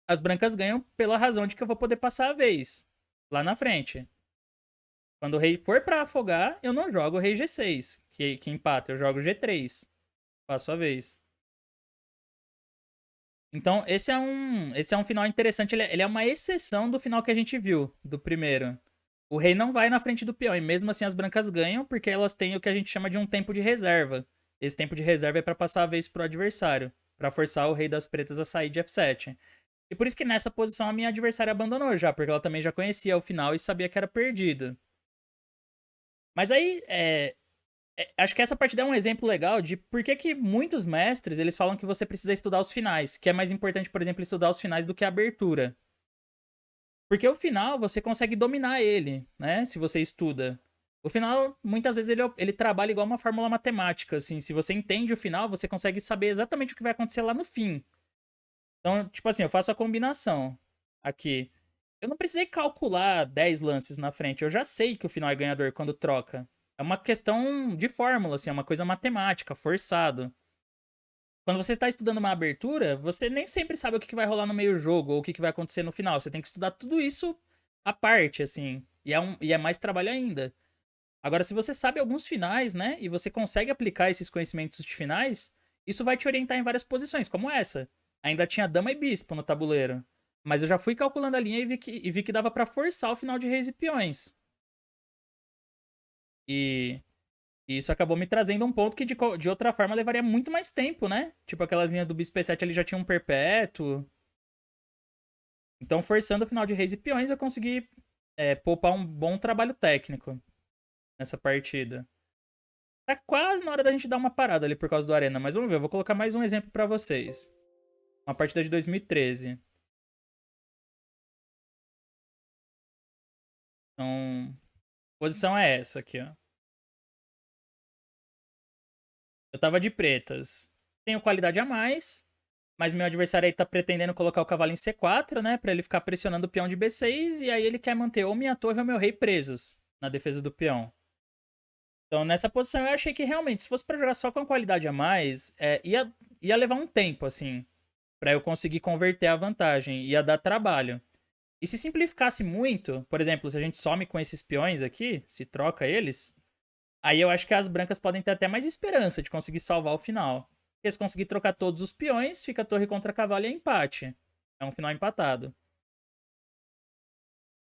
Speaker 1: as brancas ganham pela razão de que eu vou poder passar a vez lá na frente. Quando o rei for pra afogar, eu não jogo o rei G6, que empata, eu jogo G3. Passo a vez. Então, esse é um final interessante. Ele é uma exceção do final que a gente viu, do primeiro. O rei não vai na frente do peão, e mesmo assim as brancas ganham, porque elas têm o que a gente chama de um tempo de reserva. Esse tempo de reserva é para passar a vez pro adversário, para forçar o rei das pretas a sair de F7. E por isso que nessa posição a minha adversária abandonou já, porque ela também já conhecia o final e sabia que era perdido. Mas aí, acho que essa partida é um exemplo legal de por que, que muitos mestres eles falam que você precisa estudar os finais, que é mais importante, por exemplo, estudar os finais do que a abertura. Porque o final você consegue dominar ele, né? Se você estuda. O final, muitas vezes, ele trabalha igual uma fórmula matemática, assim. Se você entende o final, você consegue saber exatamente o que vai acontecer lá no fim. Então, tipo assim, eu faço a combinação aqui. Eu não precisei calcular 10 lances na frente. Eu já sei que o final é ganhador quando troca. É uma questão de fórmula, assim, é uma coisa matemática, forçado. Quando você está estudando uma abertura, você nem sempre sabe o que vai rolar no meio jogo ou o que vai acontecer no final. Você tem que estudar tudo isso à parte, assim. E é mais trabalho ainda. Agora, se você sabe alguns finais, né? E você consegue aplicar esses conhecimentos de finais, isso vai te orientar em várias posições, como essa. Ainda tinha dama e bispo no tabuleiro. Mas eu já fui calculando a linha e vi que dava pra forçar o final de reis e peões. E E isso acabou me trazendo um ponto que de outra forma levaria muito mais tempo, né? Tipo, aquelas linhas do Bispo P7 ali já tinha um perpétuo. Então, forçando o final de reis e peões, eu consegui poupar um bom trabalho técnico nessa partida. Tá quase na hora da gente dar uma parada ali por causa do Arena, mas vamos ver, eu vou colocar mais um exemplo pra vocês. Uma partida de 2013. Então, posição é essa aqui, ó. Eu tava de pretas. Tenho qualidade a mais, mas meu adversário aí tá pretendendo colocar o cavalo em C4, né? Pra ele ficar pressionando o peão de B6. E aí ele quer manter ou minha torre ou meu rei presos na defesa do peão. Então nessa posição eu achei que realmente, se fosse pra jogar só com qualidade a mais, ia levar um tempo, assim. Pra eu conseguir converter a vantagem. Ia dar trabalho. E se simplificasse muito, por exemplo, se a gente some com esses peões aqui, se troca eles, aí eu acho que as brancas podem ter até mais esperança de conseguir salvar o final. Porque se conseguir trocar todos os peões, fica torre contra cavalo e é empate. É um final empatado.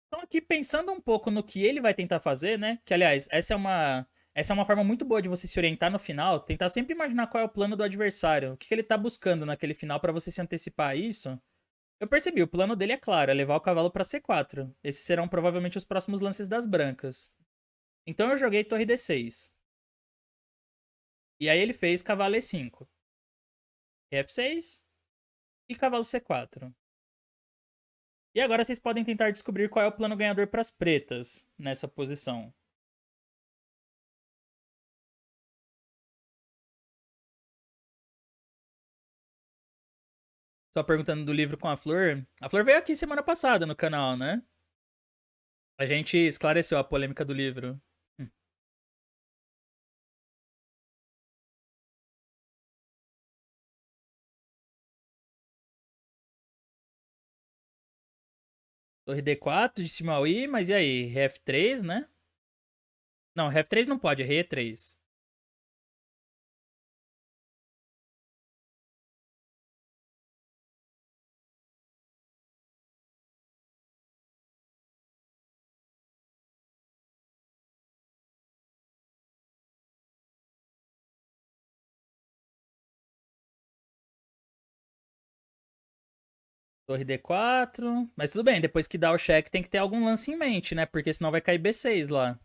Speaker 1: Então aqui pensando um pouco no que ele vai tentar fazer, né? Que aliás, essa é uma forma muito boa de você se orientar no final, tentar sempre imaginar qual é o plano do adversário, o que ele tá buscando naquele final para você se antecipar a isso. Eu percebi, o plano dele é claro, é levar o cavalo para C4. Esses serão provavelmente os próximos lances das brancas. Então eu joguei torre D6. E aí ele fez cavalo E5. F6 e cavalo C4. E agora vocês podem tentar descobrir qual é o plano ganhador para as pretas nessa posição. Só perguntando do livro com a Flor. A Flor veio aqui semana passada no canal, né? A gente esclareceu a polêmica do livro. Torre D4 de cima ao I, mas e aí? Ré F3, né? Não, Ré F3 não pode, é Rei E3. Torre D4. Mas tudo bem, depois que dá o cheque tem que ter algum lance em mente, né? Porque senão vai cair B6 lá.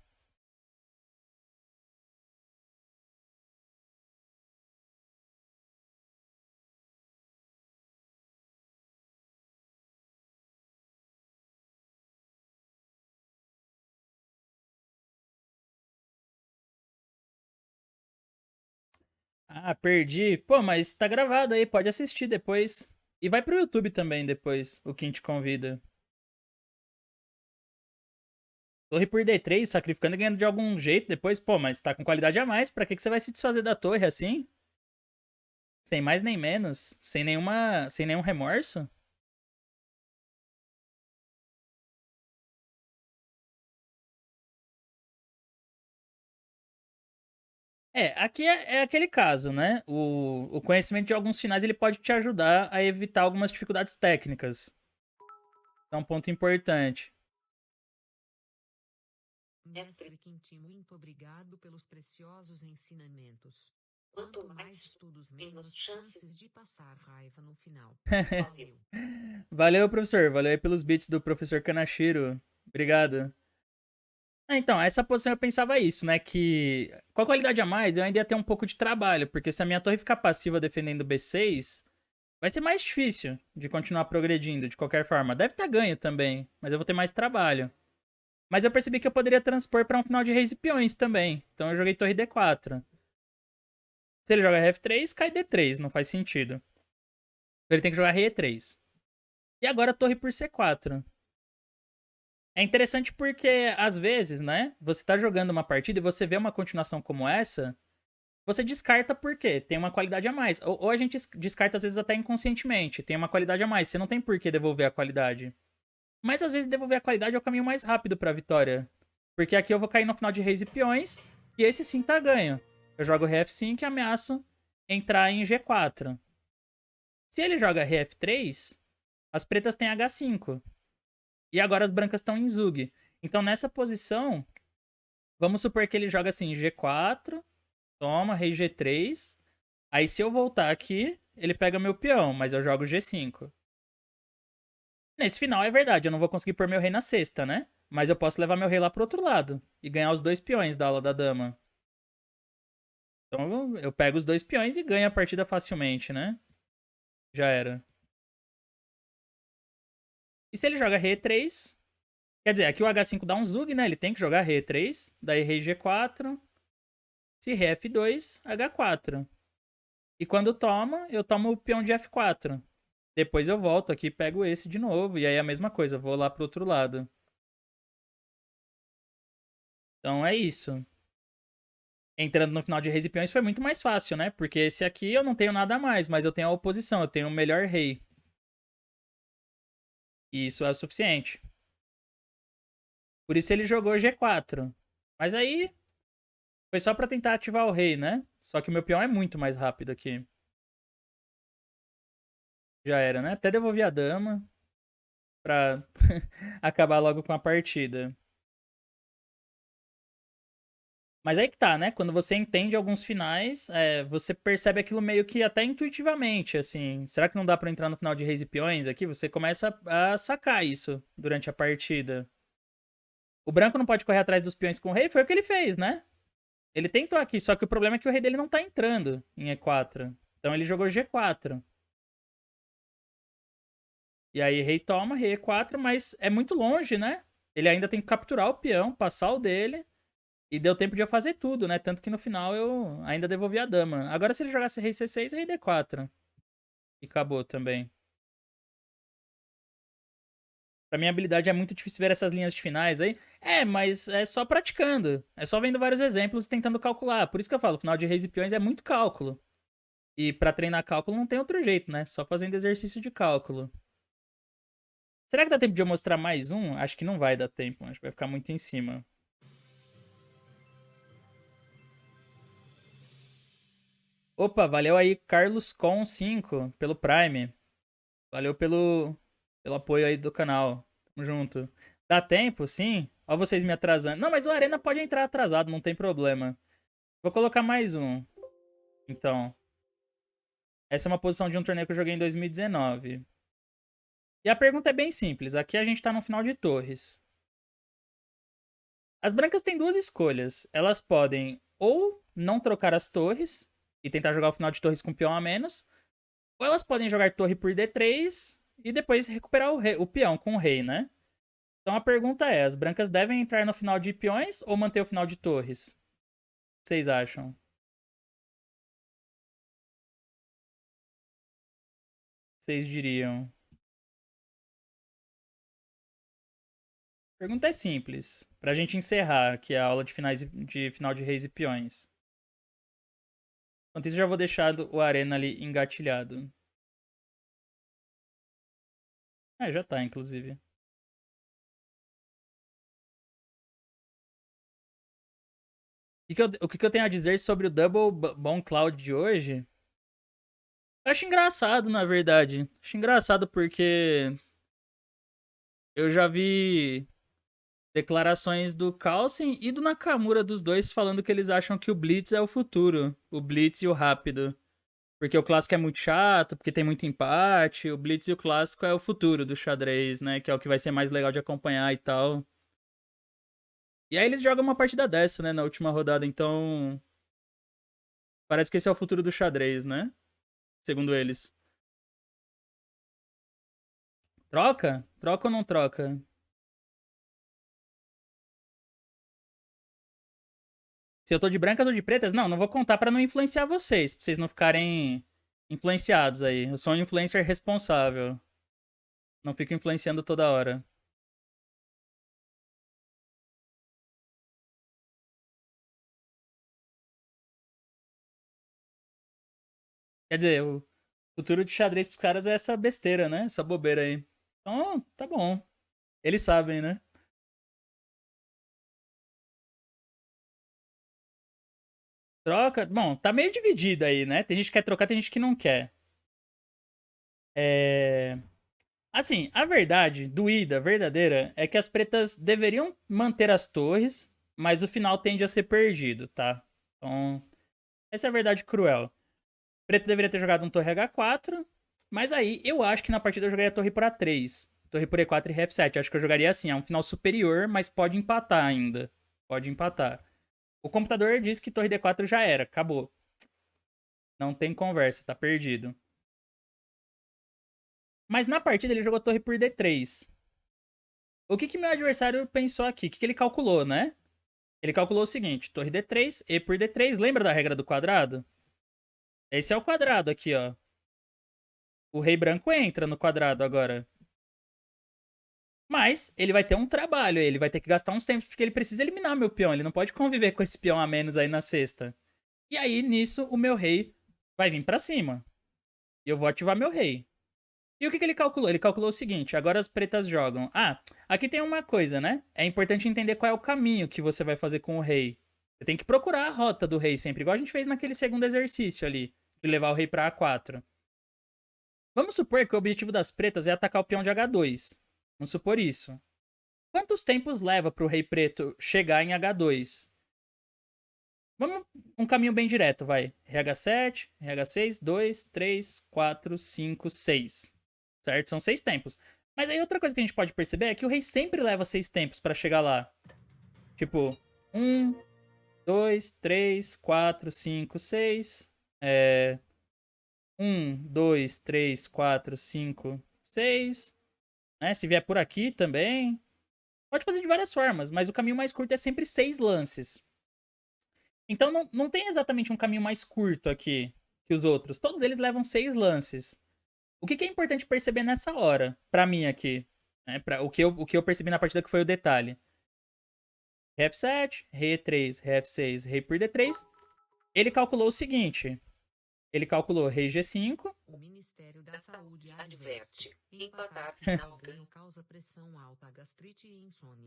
Speaker 1: Ah, perdi. Pô, mas tá gravado aí, pode assistir depois. E vai pro YouTube também depois, o Kim te convida. Torre por D3, sacrificando e ganhando de algum jeito depois. Pô, mas tá com qualidade a mais, pra que você vai se desfazer da torre assim? Sem mais nem menos? Sem nenhum remorso? É, aqui é aquele caso, né? O conhecimento de alguns finais ele pode te ajudar a evitar algumas dificuldades técnicas. Então, é um ponto importante.
Speaker 2: Mestre Quinti, muito obrigado pelos preciosos ensinamentos. Quanto mais estudos, menos chances de passar raiva no final. Valeu.
Speaker 1: Valeu, professor. Valeu aí pelos bits do professor Kanashiro. Obrigado. Então, essa posição eu pensava isso, né? Que com a qualidade a mais eu ainda ia ter um pouco de trabalho, porque se a minha torre ficar passiva defendendo B6, vai ser mais difícil de continuar progredindo de qualquer forma. Deve ter ganho também, mas eu vou ter mais trabalho. Mas eu percebi que eu poderia transpor para um final de reis e peões também. Então eu joguei torre D4. Se ele joga F3, cai D3, não faz sentido. Ele tem que jogar rei E3. E agora torre por C4. É interessante porque, às vezes, né? Você tá jogando uma partida e você vê uma continuação como essa, você descarta por quê? Tem uma qualidade a mais. Ou a gente descarta, às vezes, até inconscientemente. Tem uma qualidade a mais. Você não tem por que devolver a qualidade. Mas, às vezes, devolver a qualidade é o caminho mais rápido pra vitória. Porque aqui eu vou cair no final de reis e peões, e esse sim tá ganho. Eu jogo ré F5 e ameaço entrar em G4. Se ele joga ré F3, as pretas têm H5. E agora as brancas estão em Zug. Então, nessa posição, vamos supor que ele joga assim, G4, toma, rei G3. Aí se eu voltar aqui, ele pega meu peão, mas eu jogo G5. Nesse final é verdade, eu não vou conseguir pôr meu rei na sexta, né? Mas eu posso levar meu rei lá pro outro lado e ganhar os dois peões da aula da dama. Então eu pego os dois peões e ganho a partida facilmente, né? Já era. E se ele joga rei E3, quer dizer, aqui o H5 dá um zug, né? Ele tem que jogar rei E3, daí rei G4, se rei F2, H4. E quando toma, eu tomo o peão de F4. Depois eu volto aqui e pego esse de novo. E aí a mesma coisa, vou lá pro outro lado. Então é isso. Entrando no final de reis e peões foi muito mais fácil, né? Porque esse aqui eu não tenho nada a mais, mas eu tenho a oposição, eu tenho o melhor rei. E isso é o suficiente. Por isso ele jogou G4. Mas aí foi só pra tentar ativar o rei, né? Só que o meu peão é muito mais rápido aqui. Já era, né? Até devolvi a dama pra acabar logo com a partida. Mas aí que tá, né? Quando você entende alguns finais, você percebe aquilo meio que até intuitivamente, assim. Será que não dá pra entrar no final de Reis e Peões aqui? Você começa a sacar isso durante a partida. O branco não pode correr atrás dos peões com o rei, foi o que ele fez, né? Ele tentou aqui, só que o problema é que o rei dele não tá entrando em E4. Então ele jogou G4. E aí rei toma, rei E4, mas é muito longe, né? Ele ainda tem que capturar o peão, passar o dele. E deu tempo de eu fazer tudo, né? Tanto que no final eu ainda devolvi a dama. Agora se ele jogasse rei C6, rei D4. E acabou também. Pra minha habilidade é muito difícil ver essas linhas de finais aí. É, mas é só praticando. É só vendo vários exemplos e tentando calcular. Por isso que eu falo, o final de reis e peões é muito cálculo. E pra treinar cálculo não tem outro jeito, né? Só fazendo exercício de cálculo. Será que dá tempo de eu mostrar mais um? Acho que não vai dar tempo. Acho que vai ficar muito em cima. Opa, valeu aí, Carlos Com 5 pelo Prime. Valeu pelo apoio aí do canal. Tamo junto. Dá tempo? Sim. Ó vocês me atrasando. Não, mas o Arena pode entrar atrasado, não tem problema. Vou colocar mais um. Então, essa é uma posição de um torneio que eu joguei em 2019. E a pergunta é bem simples. Aqui a gente tá no final de torres. As brancas têm duas escolhas. Elas podem ou não trocar as torres e tentar jogar o final de torres com peão a menos, ou elas podem jogar torre por D3 e depois recuperar o peão com o rei, né? Então a pergunta é: as brancas devem entrar no final de peões ou manter o final de torres? O que vocês acham? O que vocês diriam? A pergunta é simples, pra gente encerrar aqui a aula de final de reis e peões. Enquanto isso, já vou deixar o Arena ali engatilhado. É, já tá, inclusive. O que eu tenho a dizer sobre o Double Bone Cloud de hoje? Eu acho engraçado, na verdade. Acho engraçado porque eu já vi declarações do Carlsen e do Nakamura dos dois falando que eles acham que o Blitz é o futuro. O Blitz e o rápido. Porque o clássico é muito chato, porque tem muito empate. O Blitz e o clássico é o futuro do xadrez, né? Que é o que vai ser mais legal de acompanhar e tal. E aí eles jogam uma partida dessa, né? Na última rodada, então. Parece que esse é o futuro do xadrez, né? Segundo eles. Troca? Troca ou não troca? Se eu tô de brancas ou de pretas? Não, não vou contar pra não influenciar vocês. Pra vocês não ficarem influenciados aí. Eu sou um influencer responsável. Não fico influenciando toda hora. Quer dizer, o futuro de xadrez pros caras é essa besteira, né? Essa bobeira aí. Então, tá bom. Eles sabem, né? Troca. Bom, tá meio dividido aí, né? Tem gente que quer trocar, tem gente que não quer. É. Assim, a verdade, doída, verdadeira, é que as pretas deveriam manter as torres, mas o final tende a ser perdido, tá? Então, essa é a verdade cruel. Preto deveria ter jogado um torre H4, mas aí eu acho que na partida eu jogaria a torre por A3. Torre por E4 e ré F7. Eu acho que eu jogaria assim, é um final superior, mas pode empatar ainda. Pode empatar. O computador diz que torre D4 já era, acabou. Não tem conversa, tá perdido. Mas na partida ele jogou torre por D3. O que meu adversário pensou aqui? O que ele calculou, né? Ele calculou o seguinte: torre D3, E por D3. Lembra da regra do quadrado? Esse é o quadrado aqui, ó. O rei branco entra no quadrado agora. Mas ele vai ter um trabalho, ele vai ter que gastar uns tempos, porque ele precisa eliminar meu peão. Ele não pode conviver com esse peão a menos aí na sexta. E aí, nisso, o meu rei vai vir pra cima. E eu vou ativar meu rei. E o que ele calculou? Ele calculou o seguinte: agora as pretas jogam. Ah, aqui tem uma coisa, né? É importante entender qual é o caminho que você vai fazer com o rei. Você tem que procurar a rota do rei sempre, igual a gente fez naquele segundo exercício ali, de levar o rei pra A4. Vamos supor que o objetivo das pretas é atacar o peão de H2. Vamos supor isso. Quantos tempos leva para o rei preto chegar em H2? Vamos um caminho bem direto, vai. RH7, RH6, 2, 3, 4, 5, 6. Certo? São 6 tempos. Mas aí outra coisa que a gente pode perceber é que o rei sempre leva 6 tempos para chegar lá. Tipo, 1, 2, 3, 4, 5, 6. 1, 2, 3, 4, 5, 6. né? Se vier por aqui também. Pode fazer de várias formas, mas o caminho mais curto é sempre 6 lances. Então não tem exatamente um caminho mais curto aqui que os outros. Todos eles levam 6 lances. O que é importante perceber nessa hora, pra mim aqui, né? O que eu percebi na partida que foi o detalhe. Rei F7, Rei E3, Rei F6, Rei por D3. Ele calculou o seguinte. Ele calculou Rei G5.
Speaker 2: O Ministério da Saúde adverte: empatar final ganho causa pressão alta, gastrite e insônia.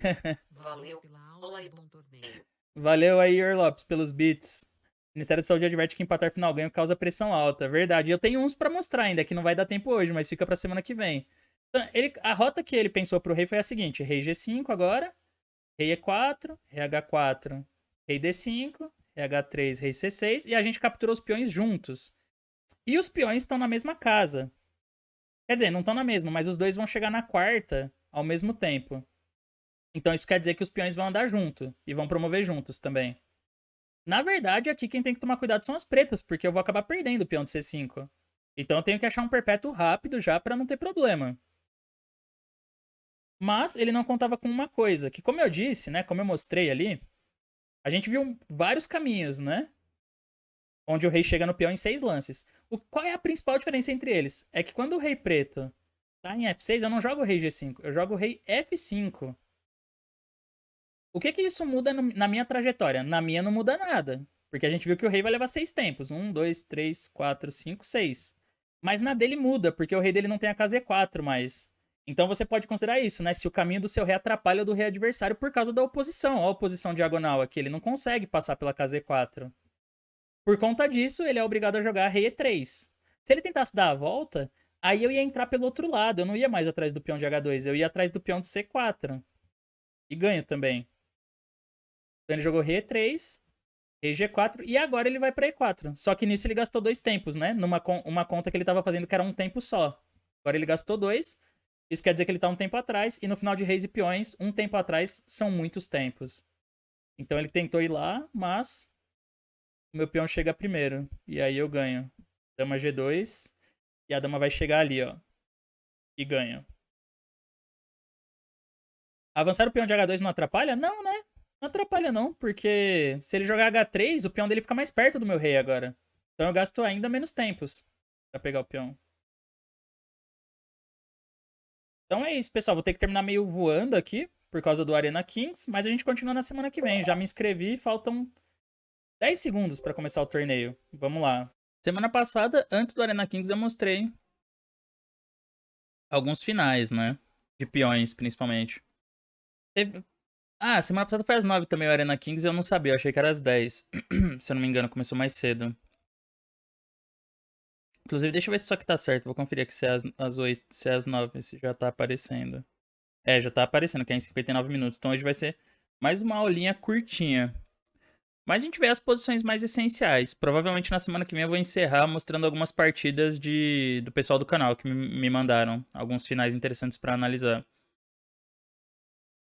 Speaker 2: Valeu pela aula e bom torneio.
Speaker 1: Valeu aí, Yor Lopes, pelos bits. O Ministério da Saúde adverte que empatar final ganho causa pressão alta. Verdade. Eu tenho uns pra mostrar ainda, que não vai dar tempo hoje, mas fica pra semana que vem. Então, a rota que ele pensou pro rei foi a seguinte: Rei G5 agora, Rei E4, Rei H4, Rei D5, Rei H3, Rei C6, e a gente capturou os peões juntos. E os peões estão na mesma casa. Quer dizer, não estão na mesma, mas os dois vão chegar na quarta ao mesmo tempo. Então isso quer dizer que os peões vão andar junto e vão promover juntos também. Na verdade, aqui quem tem que tomar cuidado são as pretas, porque eu vou acabar perdendo o peão de C5. Então eu tenho que achar um perpétuo rápido já pra não ter problema. Mas ele não contava com uma coisa, que como eu disse, né, como eu mostrei ali, a gente viu vários caminhos, né? Onde o rei chega no peão em 6 lances. Qual é a principal diferença entre eles? É que quando o rei preto tá em F6, eu não jogo o rei G5, eu jogo o rei F5. O que isso muda na minha trajetória? Na minha não muda nada. Porque a gente viu que o rei vai levar 6 tempos. 1, 2, 3, 4, 5, 6. Mas na dele muda, porque o rei dele não tem a casa E4 mais. Então você pode considerar isso, né? Se o caminho do seu rei atrapalha o do rei adversário por causa da oposição. A oposição diagonal aqui, ele não consegue passar pela casa E4. Por conta disso, ele é obrigado a jogar rei E3. Se ele tentasse dar a volta, aí eu ia entrar pelo outro lado. Eu não ia mais atrás do peão de H2, eu ia atrás do peão de C4. E ganho também. Então ele jogou rei E3, rei G4 e agora ele vai pra E4. Só que nisso ele gastou 2 tempos, né? Uma conta que ele tava fazendo que era um tempo só. Agora ele gastou 2. Isso quer dizer que ele tá um tempo atrás. E no final de reis e peões, um tempo atrás são muitos tempos. Então ele tentou ir lá, mas o meu peão chega primeiro. E aí eu ganho. Dama G2. E a dama vai chegar ali, ó. E ganho. Avançar o peão de H2 não atrapalha? Não, né? Não atrapalha não, porque se ele jogar H3, o peão dele fica mais perto do meu rei agora. Então eu gasto ainda menos tempos pra pegar o peão. Então é isso, pessoal. Vou ter que terminar meio voando aqui, por causa do Arena Kings, mas a gente continua na semana que vem. Já me inscrevi, faltam 10 segundos pra começar o torneio. Vamos lá. Semana passada, antes do Arena Kings, eu mostrei alguns finais, né? De peões, principalmente. Teve... Ah, semana passada foi às 9 também o Arena Kings e eu não sabia, eu achei que era às 10. Se eu não me engano, começou mais cedo. Inclusive, deixa eu ver se isso aqui tá certo. Vou conferir aqui se é às 8, se é às 9, se já tá aparecendo. É, já tá aparecendo, que é em 59 minutos. Então hoje vai ser mais uma aulinha curtinha. Mas a gente vê as posições mais essenciais. Provavelmente na semana que vem eu vou encerrar mostrando algumas partidas do pessoal do canal que me mandaram. Alguns finais interessantes pra analisar.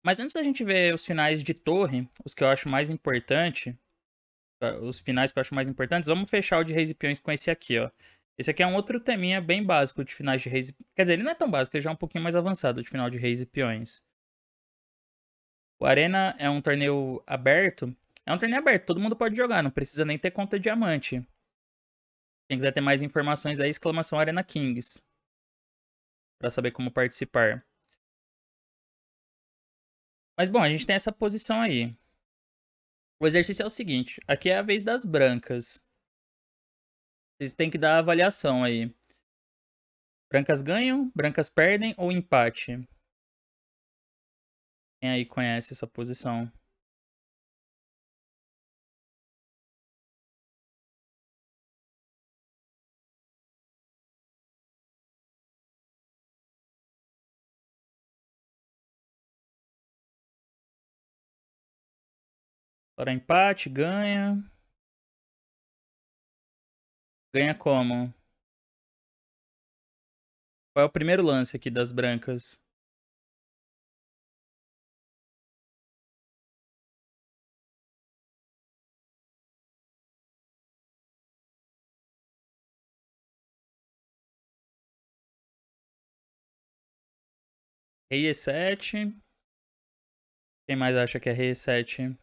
Speaker 1: Mas antes da gente ver os finais de torre, os que eu acho mais importante, os finais que eu acho mais importantes, vamos fechar o de reis e peões com esse aqui, ó. Esse aqui é um outro teminha bem básico de finais de reis e... Quer dizer, ele não é tão básico, ele já é um pouquinho mais avançado de final de reis e peões. O Arena é um torneio aberto. É um torneio aberto, todo mundo pode jogar, não precisa nem ter conta diamante. Quem quiser ter mais informações aí, exclamação Arena Kings. Pra saber como participar. Mas bom, a gente tem essa posição aí. O exercício é o seguinte, aqui é a vez das brancas. Vocês têm que dar a avaliação aí. Brancas ganham, brancas perdem ou empate? Quem aí conhece essa posição? Para empate, ganha. Ganha como? Qual é o primeiro lance aqui das brancas? Rei E7. Quem mais acha que é Rei E7?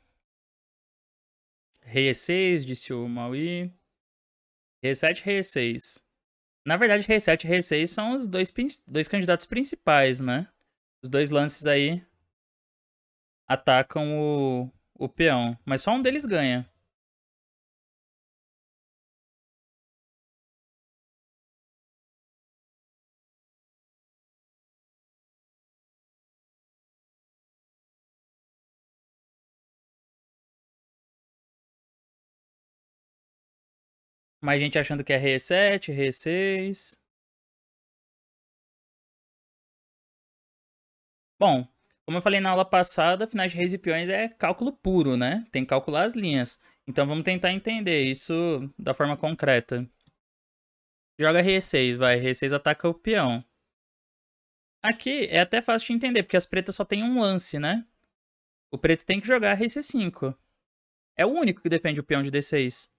Speaker 1: Rei E6, disse o Maui. Rei E7, Rei E6. Na verdade, Rei E7 e Rei E6 são os dois candidatos principais, né? Os dois lances aí atacam o peão. Mas só um deles ganha. Mais gente achando que é Rei E7, Rei E6. Bom, como eu falei na aula passada, finais de reis e peões é cálculo puro, né? Tem que calcular as linhas. Então vamos tentar entender isso da forma concreta. Joga Rei E6, vai. Rei E6 ataca o peão. Aqui é até fácil de entender, porque as pretas só tem um lance, né? O preto tem que jogar Rei C5. É o único que defende o peão de D6.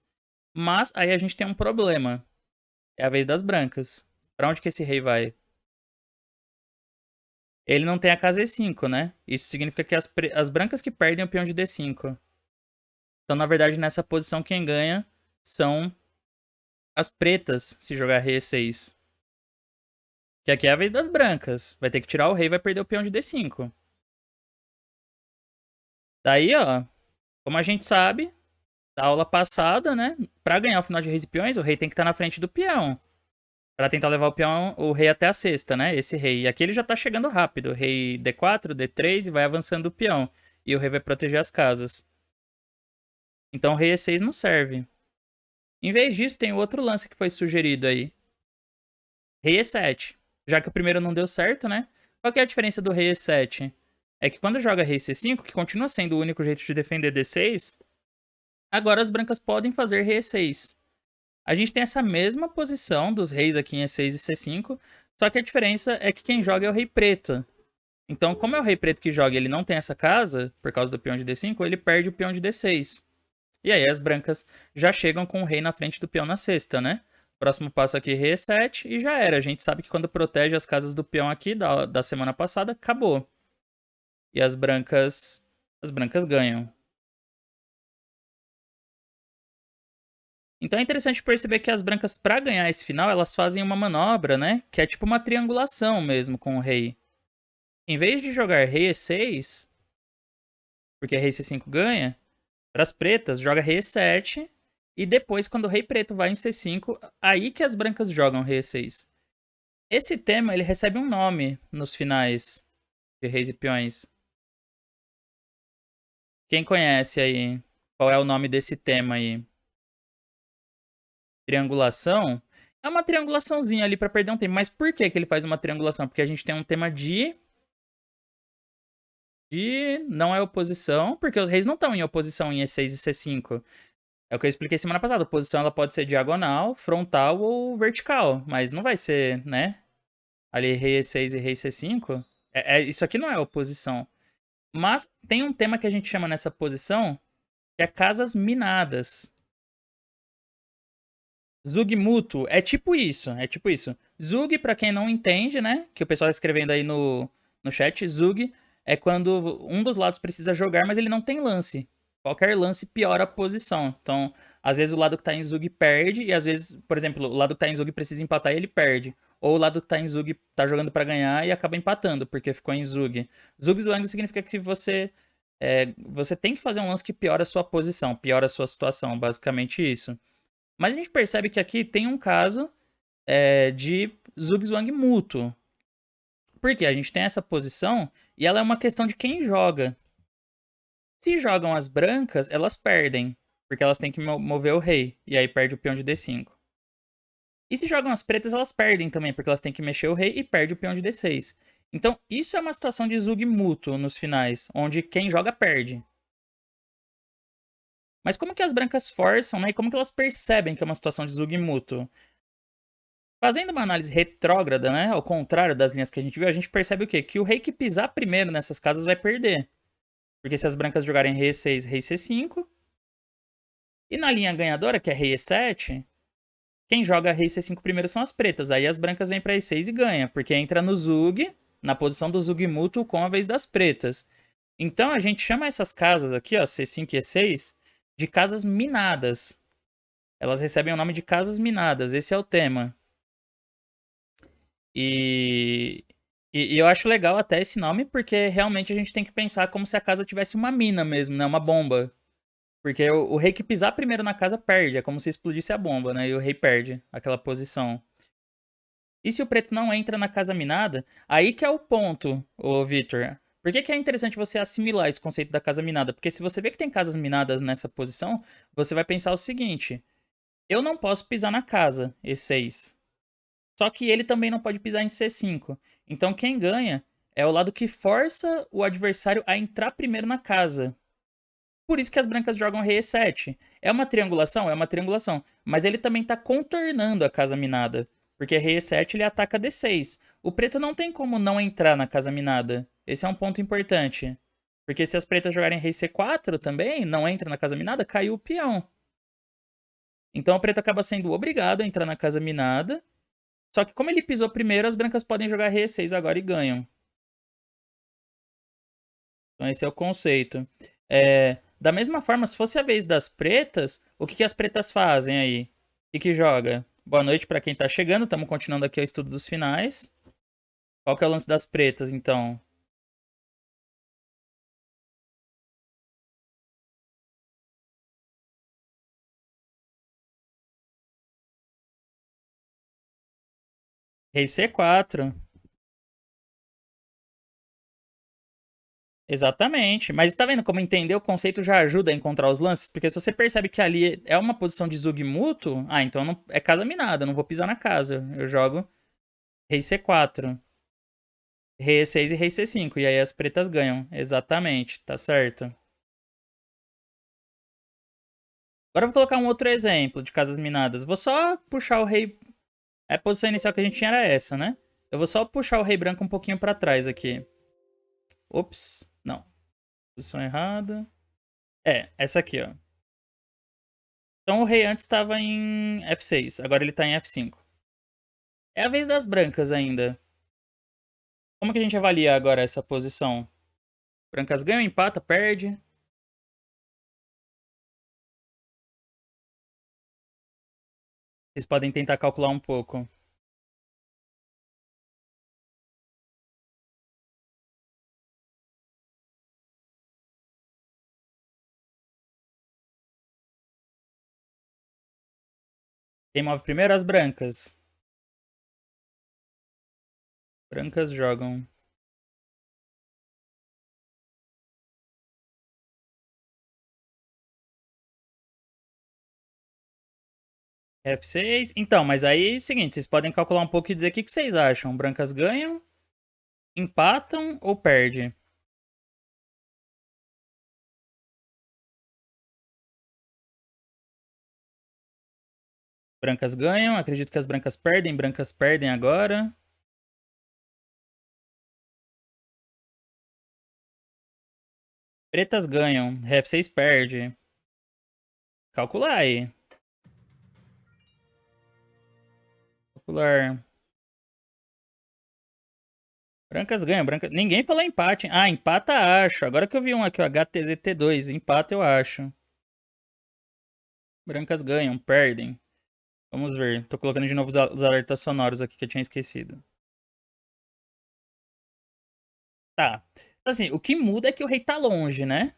Speaker 1: Mas aí a gente tem um problema. É a vez das brancas. Pra onde que esse rei vai? Ele não tem a casa E5, né? Isso significa que as brancas que perdem o peão de D5. Então, na verdade, nessa posição, quem ganha são as pretas, se jogar Rei E6. Que aqui é a vez das brancas. Vai ter que tirar o rei e vai perder o peão de D5. Daí, ó, como a gente sabe, da aula passada, né? Pra ganhar o final de reis e peões, o rei tem que estar na frente do peão. Pra tentar levar o rei até a cesta, né? Esse rei. E aqui ele já tá chegando rápido. Rei D4, D3 e vai avançando o peão. E o rei vai proteger as casas. Então o rei E6 não serve. Em vez disso, tem outro lance que foi sugerido aí. Rei E7. Já que o primeiro não deu certo, né? Qual que é a diferença do rei E7? É que quando joga rei C5, que continua sendo o único jeito de defender D6, agora as brancas podem fazer rei E6. A gente tem essa mesma posição dos reis aqui em E6 e C5, só que a diferença é que quem joga é o rei preto. Então, como é o rei preto que joga e ele não tem essa casa, por causa do peão de D5, ele perde o peão de D6. E aí as brancas já chegam com o rei na frente do peão na cesta, né? Próximo passo aqui, rei E7, e já era. A gente sabe que quando protege as casas do peão aqui da semana passada, acabou. E as brancas ganham. Então é interessante perceber que as brancas, para ganhar esse final, elas fazem uma manobra, né? Que é tipo uma triangulação mesmo com o rei. Em vez de jogar rei E6, porque rei C5 ganha, para as pretas, joga rei E7. E depois, quando o rei preto vai em C5, aí que as brancas jogam rei E6. Esse tema, ele recebe um nome nos finais de reis e peões. Quem conhece aí? Qual é o nome desse tema aí? Triangulação? É uma triangulaçãozinha ali pra perder um tempo. Mas por que que ele faz uma triangulação? Porque a gente tem um tema de não é oposição, porque os reis não estão em oposição em E6 e C5. É o que eu expliquei semana passada. A oposição ela pode ser diagonal, frontal ou vertical, mas não vai ser, né? Ali rei E6 e rei C5. Isso aqui não é oposição. Mas tem um tema que a gente chama nessa posição que é casas minadas. Zug mútuo é tipo isso, Zug, pra quem não entende, né? Que o pessoal tá escrevendo aí no chat, Zug é quando um dos lados precisa jogar, mas ele não tem lance. Qualquer lance piora a posição. Então, às vezes o lado que tá em Zug perde, e às vezes, por exemplo, o lado que tá em Zug precisa empatar e ele perde. Ou o lado que tá em Zug tá jogando pra ganhar e acaba empatando, porque ficou em Zug. Zug-Zwang significa que você tem que fazer um lance que piora a sua posição, piora a sua situação, basicamente isso. Mas a gente percebe que aqui tem um caso de Zugzwang mútuo. Porque a gente tem essa posição e ela é uma questão de quem joga. Se jogam as brancas, elas perdem. Porque elas têm que mover o rei. E aí perde o peão de D5. E se jogam as pretas, elas perdem também. Porque elas têm que mexer o rei e perde o peão de D6. Então, isso é uma situação de Zug mútuo nos finais. Onde quem joga perde. Mas como que as brancas forçam, né? E como que elas percebem que é uma situação de Zug mútuo? Fazendo uma análise retrógrada, né, ao contrário das linhas que a gente viu, a gente percebe o quê? Que o rei que pisar primeiro nessas casas vai perder. Porque se as brancas jogarem rei E6, rei C5, e na linha ganhadora, que é rei E7, quem joga rei C5 primeiro são as pretas. Aí as brancas vêm para E6 e ganha, porque entra no Zug na posição do Zugmuto com a vez das pretas. Então a gente chama essas casas aqui, ó, C5 e E6, de casas minadas. Elas recebem o nome de casas minadas, esse é o tema. E, e eu acho legal até esse nome, porque realmente a gente tem que pensar como se a casa tivesse uma mina mesmo, né? Uma bomba. Porque o rei que pisar primeiro na casa perde, é como se explodisse a bomba, né? E o rei perde aquela posição. E se o preto não entra na casa minada, aí que é o ponto, ô Victor. Por que é interessante você assimilar esse conceito da casa minada? Porque se você vê que tem casas minadas nessa posição, você vai pensar o seguinte: eu não posso pisar na casa, E6. Só que ele também não pode pisar em C5. Então quem ganha é o lado que força o adversário a entrar primeiro na casa. Por isso que as brancas jogam rei E7. É uma triangulação? É uma triangulação. Mas ele também está contornando a casa minada. Porque rei E7 ele ataca D6. O preto não tem como não entrar na casa minada. Esse é um ponto importante. Porque se as pretas jogarem rei C4 também, não entra na casa minada, caiu o peão. Então o preto acaba sendo obrigado a entrar na casa minada. Só que como ele pisou primeiro, as brancas podem jogar rei E6 agora e ganham. Então esse é o conceito. Da mesma forma, se fosse a vez das pretas, o que as pretas fazem aí? O que joga? Boa noite para quem tá chegando, estamos continuando aqui o estudo dos finais. Qual que é o lance das pretas, então? Rei C4. Exatamente. Mas tá vendo como entender o conceito já ajuda a encontrar os lances? Porque se você percebe que ali é uma posição de zug mútuo, então não, é casa minada, eu não vou pisar na casa. Eu jogo rei C4. Rei E6 e rei C5. E aí as pretas ganham. Exatamente, tá certo. Agora eu vou colocar um outro exemplo de casas minadas. Vou só puxar o rei. A posição inicial que a gente tinha era essa, né? Eu vou só puxar o rei branco um pouquinho pra trás aqui. Ops, não. Posição errada. Essa aqui, ó. Então o rei antes estava em F6, agora ele tá em F5. É a vez das brancas ainda. Como que a gente avalia agora essa posição? Brancas ganham, empata, perde. Vocês podem tentar calcular um pouco. Quem move primeiro? As brancas. Brancas jogam. F6. Então, mas aí, seguinte, vocês podem calcular um pouco e dizer o que vocês acham. Brancas ganham, empatam ou perdem? Brancas ganham, acredito que as brancas perdem agora. Pretas ganham, F6 perde. Calcular aí. Calcular. Brancas ganham, ninguém falou empate. Ah, empata acho. Agora que eu vi um aqui, o HTZT2, empata eu acho. Brancas ganham, perdem. Vamos ver. Tô colocando de novo os alertas sonoros aqui que eu tinha esquecido. Tá. Assim, o que muda é que o rei tá longe, né?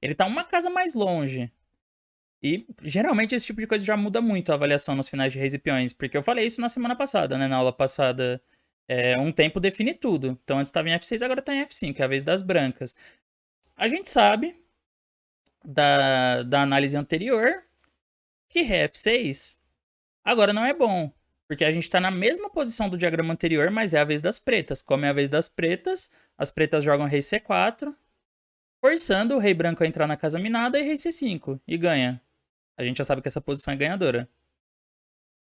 Speaker 1: Ele tá uma casa mais longe. E geralmente esse tipo de coisa já muda muito a avaliação nos finais de reis e peões. Porque eu falei isso na semana passada, né? Na aula passada. Um tempo define tudo. Então antes estava em F6, agora tá em F5, é a vez das brancas. A gente sabe da análise anterior que ré F6 agora não é bom. Porque a gente está na mesma posição do diagrama anterior, mas é a vez das pretas. Como é a vez das pretas, as pretas jogam rei C4, forçando o rei branco a entrar na casa minada e rei C5, e ganha. A gente já sabe que essa posição é ganhadora.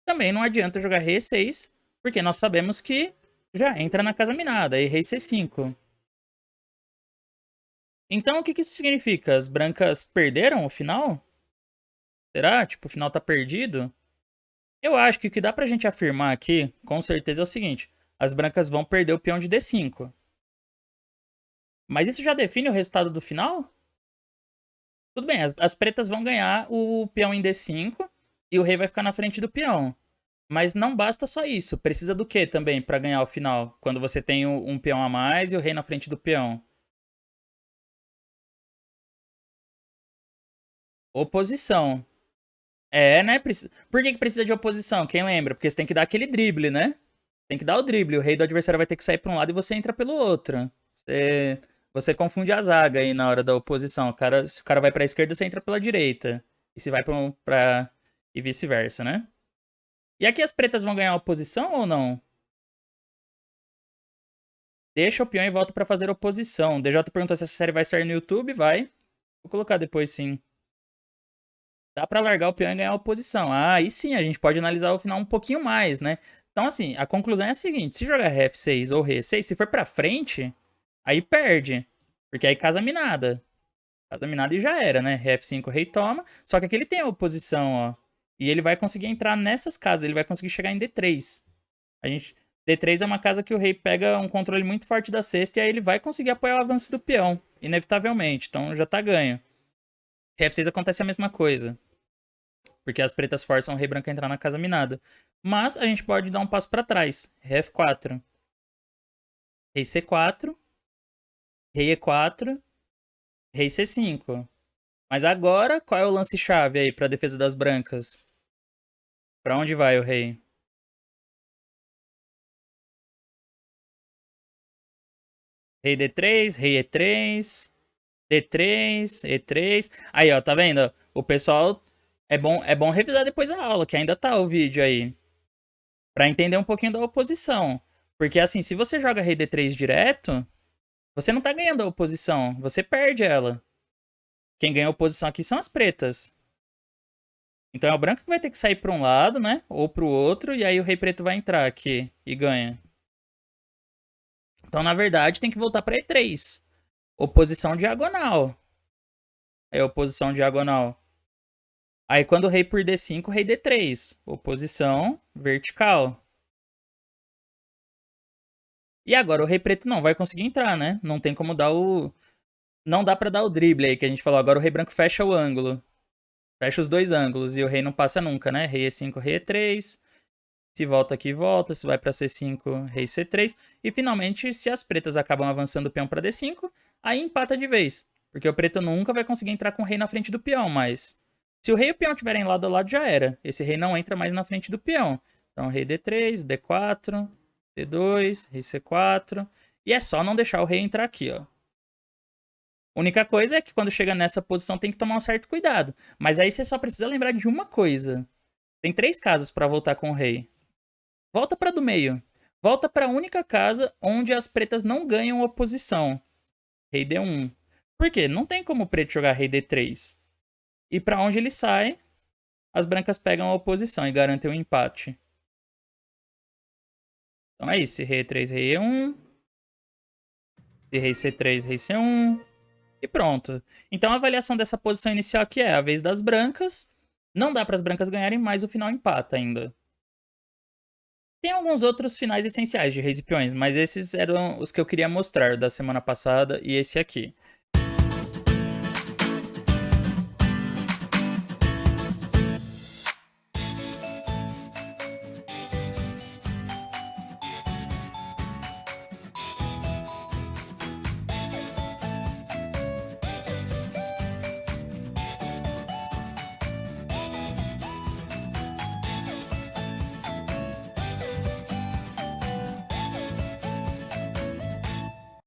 Speaker 1: Também não adianta jogar rei E6, porque nós sabemos que já entra na casa minada, e rei C5. Então o que isso significa? As brancas perderam o final? Será? Tipo, o final tá perdido? Eu acho que o que dá pra gente afirmar aqui, com certeza, é o seguinte. as brancas vão perder o peão de D5. Mas isso já define o resultado do final? Tudo bem, as pretas vão ganhar o peão em D5 e o rei vai ficar na frente do peão. Mas não basta só isso. Precisa do que também para ganhar o final? Quando você tem um peão a mais e o rei na frente do peão. Oposição. É, né? Por que precisa de oposição? Quem lembra? Porque você tem que dar aquele drible, né? Tem que dar o drible. O rei do adversário vai ter que sair pra um lado e você entra pelo outro. Você confunde a zaga aí na hora da oposição. Se o cara vai pra esquerda, você entra pela direita. E se vai e vice-versa, né? E aqui as pretas vão ganhar oposição ou não? Deixa o peão e volta pra fazer oposição. DJ perguntou se essa série vai sair no YouTube. Vai. Vou colocar depois sim. Dá pra largar o peão e ganhar oposição. Ah, aí sim, a gente pode analisar o final um pouquinho mais, né? Então, assim, a conclusão é a seguinte. Se jogar ré F6 ou rei E6, se for pra frente, aí perde. Porque aí casa minada. Casa minada e já era, né? Ré F5, rei toma. Só que aqui ele tem a oposição, ó. E ele vai conseguir entrar nessas casas. Ele vai conseguir chegar em D3. D3 é uma casa que o rei pega um controle muito forte da cesta e aí ele vai conseguir apoiar o avanço do peão. Inevitavelmente. Então já tá ganho. Ré F6 acontece a mesma coisa. Porque as pretas forçam o rei branco a entrar na casa minada. Mas a gente pode dar um passo para trás. Ré F4. Rei C4. Rei E4. Rei C5. Mas agora, qual é o lance-chave aí pra defesa das brancas? Pra onde vai o rei? Rei D3, rei E3, D3, E3. Aí, ó, tá vendo? O pessoal... É bom revisar depois a aula, que ainda tá o vídeo aí. Pra entender um pouquinho da oposição. Porque, assim, se você joga rei D3 direto, você não tá ganhando a oposição, você perde ela. Quem ganha a oposição aqui são as pretas. Então é o branco que vai ter que sair pra um lado, né? Ou pro outro, e aí o rei preto vai entrar aqui e ganha. Então, na verdade, tem que voltar pra E3. Oposição diagonal. É oposição diagonal. Aí quando o rei por D5, rei D3. Oposição vertical. E agora o rei preto não vai conseguir entrar, né? Não tem como dar o... Não dá pra dar o drible aí que a gente falou. Agora o rei branco fecha o ângulo. Fecha os dois ângulos e o rei não passa nunca, né? Rei E5, rei E3. Se volta aqui, volta. Se vai pra C5, rei C3. E finalmente, se as pretas acabam avançando o peão pra D5, aí empata de vez. Porque o preto nunca vai conseguir entrar com o rei na frente do peão, mas... Se o rei e o peão estiverem lado a lado, já era. Esse rei não entra mais na frente do peão. Então, rei D3, D4, D2, rei C4. E é só não deixar o rei entrar aqui, ó. A única coisa é que quando chega nessa posição tem que tomar um certo cuidado. Mas aí você só precisa lembrar de uma coisa. Tem 3 casas para voltar com o rei. Volta para do meio. Volta para a única casa onde as pretas não ganham oposição. Rei D1. Por quê? Não tem como o preto jogar rei D3. E para onde ele sai, as brancas pegam a oposição e garantem o empate. Então é isso. Rei E3, rei E1. Rei C3, rei C1. E pronto. Então a avaliação dessa posição inicial aqui é a vez das brancas. Não dá para as brancas ganharem, mas o final empata ainda. Tem alguns outros finais essenciais de reis e peões, mas esses eram os que eu queria mostrar da semana passada e esse aqui.